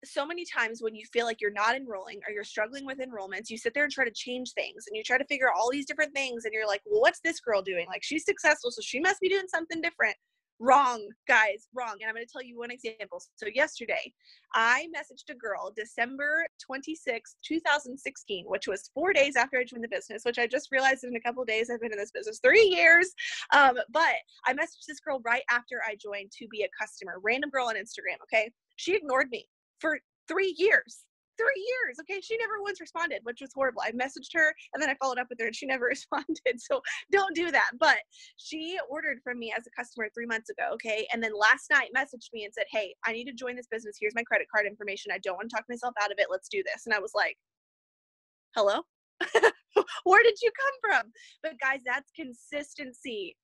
Speaker 5: so many times when you feel like you're not enrolling or you're struggling with enrollments, you sit there and try to change things and you try to figure out all these different things, and you're like, well, what's this girl doing? Like, she's successful, so she must be doing something different. Wrong, guys, wrong. And I'm going to tell you one example. So yesterday, I messaged a girl December 26th, 2016, which was 4 days after I joined the business, which I just realized in a couple of days I've been in this business 3 years. But I messaged this girl right after I joined to be a customer, random girl on Instagram, okay? She ignored me for 3 years. 3 years, okay? She never once responded, which was horrible. I messaged her and then I followed up with her and she never responded. So don't do that. But she ordered from me as a customer 3 months ago, okay? And then last night messaged me and said, hey, I need to join this business. Here's my credit card information. I don't want to talk myself out of it. Let's do this. And I was like, hello? Where did you come from? But guys, that's consistency.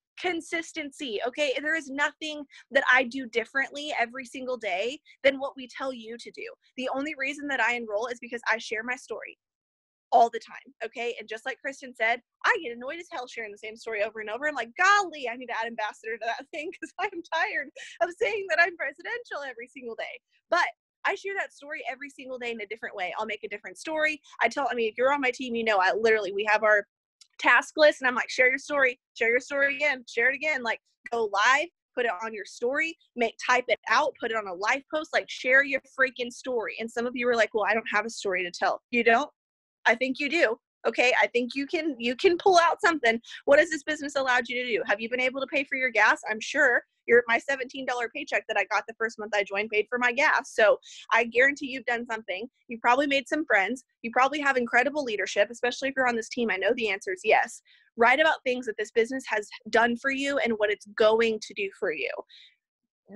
Speaker 5: Okay? There is nothing that I do differently every single day than what we tell you to do. The only reason that I enroll is because I share my story all the time, okay? And just like Kristen said, I get annoyed as hell sharing the same story over and over. I'm like, golly, I need to add ambassador to that thing because I'm tired of saying that I'm presidential every single day. But I share that story every single day in a different way. I'll make a different story. If you're on my team, you know, we have our task list, and I'm like, share your story again, share it again, like go live, put it on your story, type it out, put it on a live post, like share your freaking story. And some of you are like, well, I don't have a story to tell. You don't? I think you do. Okay. I think you can pull out something. What has this business allowed you to do? Have you been able to pay for your gas? I'm sure my $17 paycheck that I got the first month I joined paid for my gas. So I guarantee you've done something. You probably made some friends. You probably have incredible leadership, especially if you're on this team. I know the answer is yes. Write about things that this business has done for you and what it's going to do for you.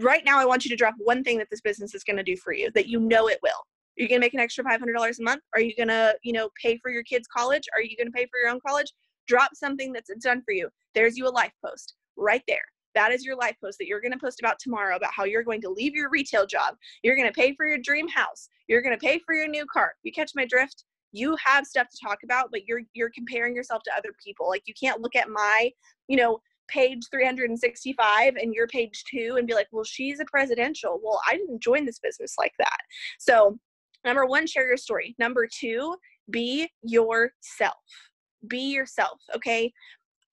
Speaker 5: Right now, I want you to drop one thing that this business is going to do for you that you know it will. Are you going to make an extra $500 a month? Are you going to, pay for your kids' college? Are you going to pay for your own college? Drop something that's done for you. There's you a life post right there. That is your life post that you're going to post about tomorrow, about how you're going to leave your retail job. You're going to pay for your dream house. You're going to pay for your new car. You catch my drift? You have stuff to talk about, but you're comparing yourself to other people. Like, you can't look at my, page 365 and your page 2 and be like, well, she's a presidential. Well, I didn't join this business like that. So number 1, share your story. Number 2, be yourself. be yourself. Okay.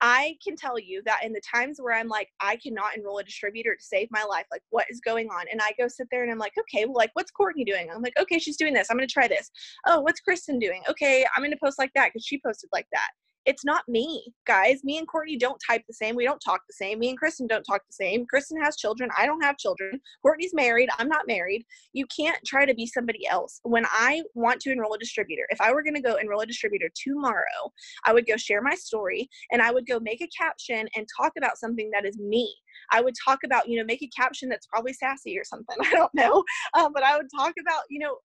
Speaker 5: I can tell you that in the times where I'm like, I cannot enroll a distributor to save my life, like what is going on? And I go sit there and I'm like, okay, well, like, what's Courtney doing? I'm like, okay, she's doing this. I'm going to try this. Oh, what's Kristen doing? Okay, I'm going to post like that because she posted like that. It's not me, guys. Me and Courtney don't type the same. We don't talk the same. Me and Kristen don't talk the same. Kristen has children. I don't have children. Courtney's married. I'm not married. You can't try to be somebody else. When I want to enroll a distributor, if I were going to go enroll a distributor tomorrow, I would go share my story and I would go make a caption and talk about something that is me. I would talk about, make a caption that's probably sassy or something. I don't know. But I would talk about,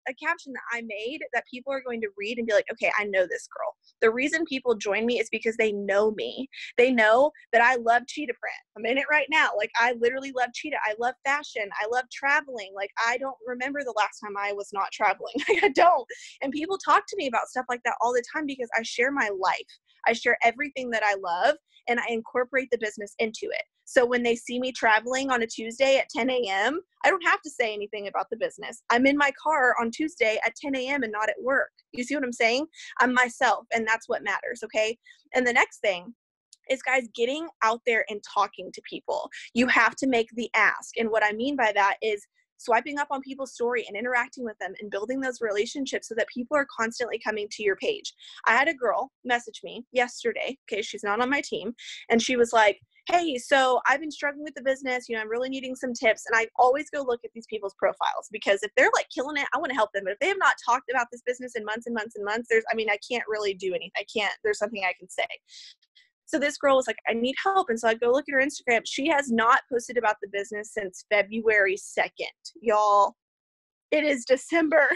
Speaker 5: a caption that I made that people are going to read and be like, okay, I know this girl. The reason people join me is because they know me. They know that I love cheetah print. I'm in it right now. Like, I literally love cheetah. I love fashion. I love traveling. Like, I don't remember the last time I was not traveling. Like, I don't. And people talk to me about stuff like that all the time because I share my life. I share everything that I love and I incorporate the business into it. So when they see me traveling on a Tuesday at 10 a.m., I don't have to say anything about the business. I'm in my car on Tuesday at 10 a.m. and not at work. You see what I'm saying? I'm myself, and that's what matters, okay? And the next thing is, guys, getting out there and talking to people. You have to make the ask. And what I mean by that is swiping up on people's story and interacting with them and building those relationships so that people are constantly coming to your page. I had a girl message me yesterday, okay, she's not on my team, and she was like, hey, so I've been struggling with the business, I'm really needing some tips. And I always go look at these people's profiles because if they're like killing it, I want to help them. But if they have not talked about this business in months and months and months, I can't really do anything. There's something I can say. So this girl was like, I need help. And so I go look at her Instagram. She has not posted about the business since February 2nd. Y'all, it is December.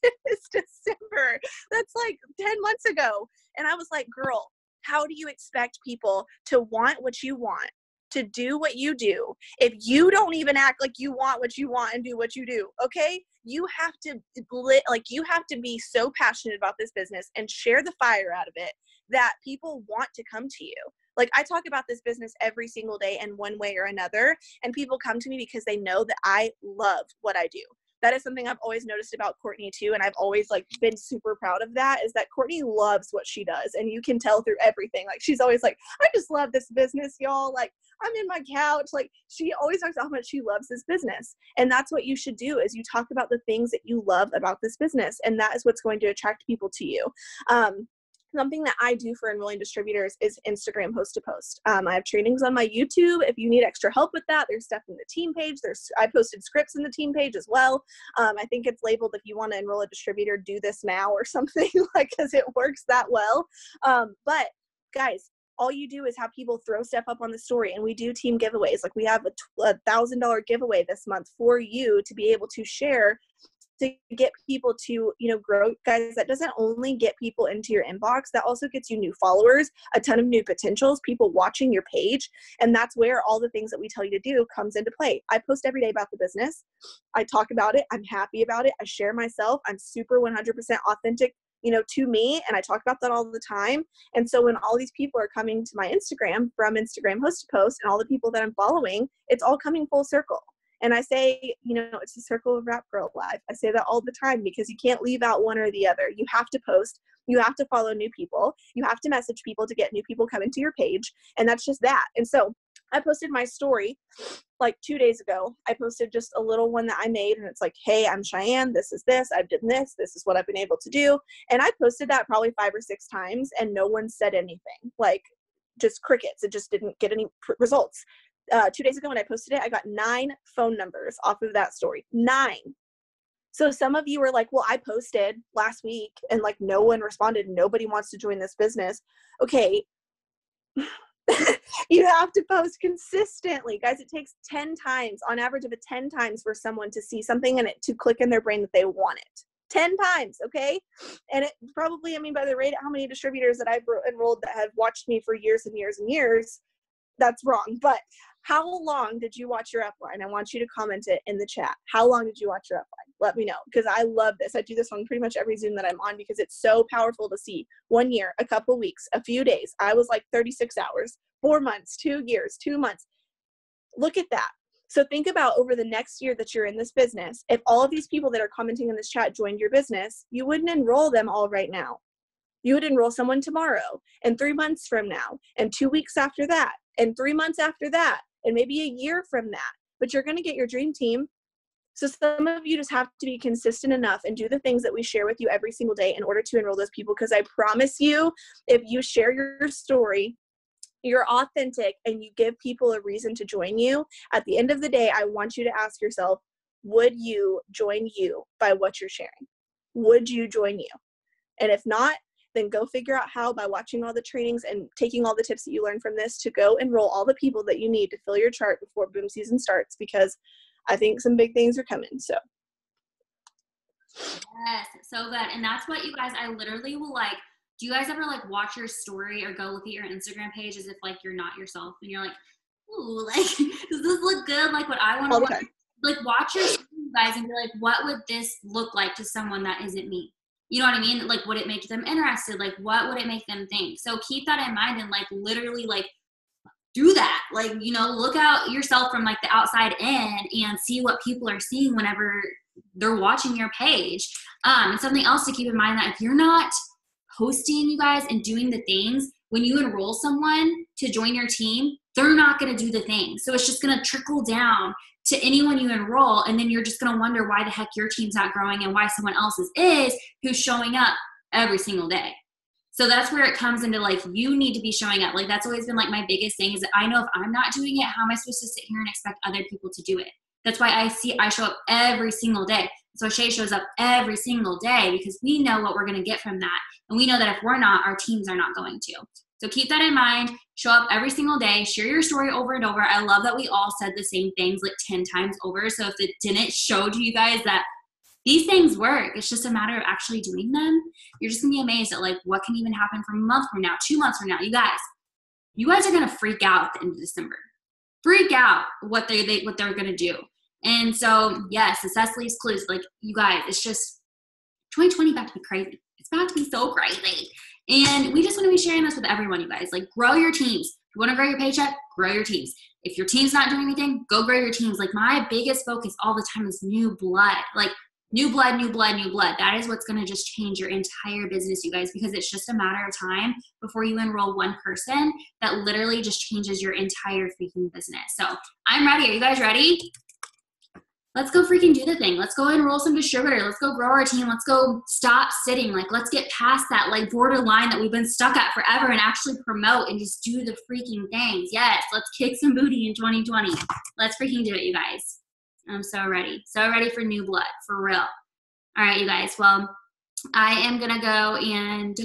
Speaker 5: It is December. That's like 10 months ago. And I was like, girl, how do you expect people to want what you want, to do what you do, if you don't even act like you want what you want and do what you do? Okay. You have to be so passionate about this business and share the fire out of it that people want to come to you. Like, I talk about this business every single day in one way or another, and people come to me because they know that I love what I do. That is something I've always noticed about Courtney too. And I've always been super proud of that, is that Courtney loves what she does. And you can tell through everything. Like, she's always like, I just love this business, y'all. Like, I'm in my couch. Like, she always talks about how much she loves this business. And that's what you should do, is you talk about the things that you love about this business. And that is what's going to attract people to you. Something that I do for enrolling distributors is Instagram host to post. I have trainings on my YouTube. If you need extra help with that, there's stuff in the team page. I posted scripts in the team page as well. I think it's labeled, if you want to enroll a distributor, do this now or something, because it works that well. But guys, all you do is have people throw stuff up on the story, and we do team giveaways. Like, we have a $1,000 giveaway this month for you to be able to share, to get people to, grow. Guys, that doesn't only get people into your inbox, that also gets you new followers, a ton of new potentials, people watching your page. And that's where all the things that we tell you to do comes into play. I post every day about the business. I talk about it. I'm happy about it. I share myself. I'm super 100% authentic, to me. And I talk about that all the time. And so when all these people are coming to my Instagram from Instagram host to post, and all the people that I'm following, it's all coming full circle. And I say, it's the circle of Rap Girl life. I say that all the time because you can't leave out one or the other. You have to post. You have to follow new people. You have to message people to get new people coming to your page. And that's just that. And so I posted my story like 2 days ago. I posted just a little one that I made, and it's like, hey, I'm Cheyenne. This is this. I've done this. This is what I've been able to do. And I posted that probably 5 or 6 times, and no one said anything. Like, just crickets. It just didn't get any results. 2 days ago when I posted it, I got 9 phone numbers off of that story. 9. So some of you were like, well, I posted last week and no one responded. Nobody wants to join this business. Okay. You have to post consistently. Guys, it takes 10 times, on average of 10 times, for someone to see something and it to click in their brain that they want it. 10 times, okay? And it probably, by the rate, how many distributors that I've enrolled that have watched me for years and years and years, that's wrong. But how long did you watch your upline? I want you to comment it in the chat. How long did you watch your upline? Let me know, because I love this. I do this on pretty much every Zoom that I'm on because it's so powerful to see. 1 year, a couple weeks, a few days. I was like 36 hours, 4 months, 2 years, 2 months. Look at that. So think about over the next year that you're in this business, if all of these people that are commenting in this chat joined your business, you wouldn't enroll them all right now. You would enroll someone tomorrow, and 3 months from now, and 2 weeks after that, and 3 months after that, and maybe a year from that. But you're going to get your dream team. So some of you just have to be consistent enough and do the things that we share with you every single day in order to enroll those people. Because I promise you, if you share your story, you're authentic, and you give people a reason to join you, at the end of the day, I want you to ask yourself, would you join you by what you're sharing? Would you join you? And if not, then go figure out how by watching all the trainings and taking all the tips that you learned from this to go enroll all the people that you need to fill your chart before boom season starts, because I think some big things are coming. So
Speaker 1: yes, so good. And that's what you guys, I literally will like, do you guys ever like watch your story or go look at your Instagram page as if like you're not yourself and you're like, ooh, like, does this look good? Like what I want to watch? Like watch your story, you guys, and be like, what would this look like to someone that isn't me? You know what I mean? Like, would it make them interested? Like, what would it make them think? So keep that in mind and like literally like do that. Like, you know, look out yourself from like the outside in and see what people are seeing whenever they're watching your page. And something else to keep in mind, that if you're not posting, you guys, and doing the things, when you enroll someone to join your team, they're not going to do the things. So it's just going to trickle down to anyone you enroll, and then you're just going to wonder why the heck your team's not growing and why someone else's is, who's showing up every single day. So that's where it comes into like, you need to be showing up. Like that's always been like my biggest thing, is that I know if I'm not doing it, how am I supposed to sit here and expect other people to do it? That's why I show up every single day. So Shay shows up every single day, because we know what we're going to get from that. And we know that if we're not, our teams are not going to. So keep that in mind. Show up every single day. Share your story over and over. I love that we all said the same things like 10 times over. So if it didn't show to you guys that these things work, it's just a matter of actually doing them, you're just going to be amazed at like what can even happen from a month from now, 2 months from now. You guys are going to freak out at the end of December. Freak out what they're going to do. And so, yes, the Cecily's clues, like you guys, it's just 2020 about to be crazy. It's about to be so crazy. And we just want to be sharing this with everyone, you guys. Like, grow your teams. If you want to grow your paycheck, grow your teams. If your team's not doing anything, go grow your teams. Like, my biggest focus all the time is new blood. Like, new blood, new blood, new blood. That is what's going to just change your entire business, you guys, because it's just a matter of time before you enroll one person that literally just changes your entire freaking business. So I'm ready. Are you guys ready? Let's go freaking do the thing. Let's go enroll some distributor. Let's go grow our team. Let's go stop sitting. Like, let's get past that like borderline that we've been stuck at forever and actually promote and just do the freaking things. Yes, let's kick some booty in 2020. Let's freaking do it, you guys. I'm so ready. So ready for new blood, for real. All right, you guys. Well, I am going to go and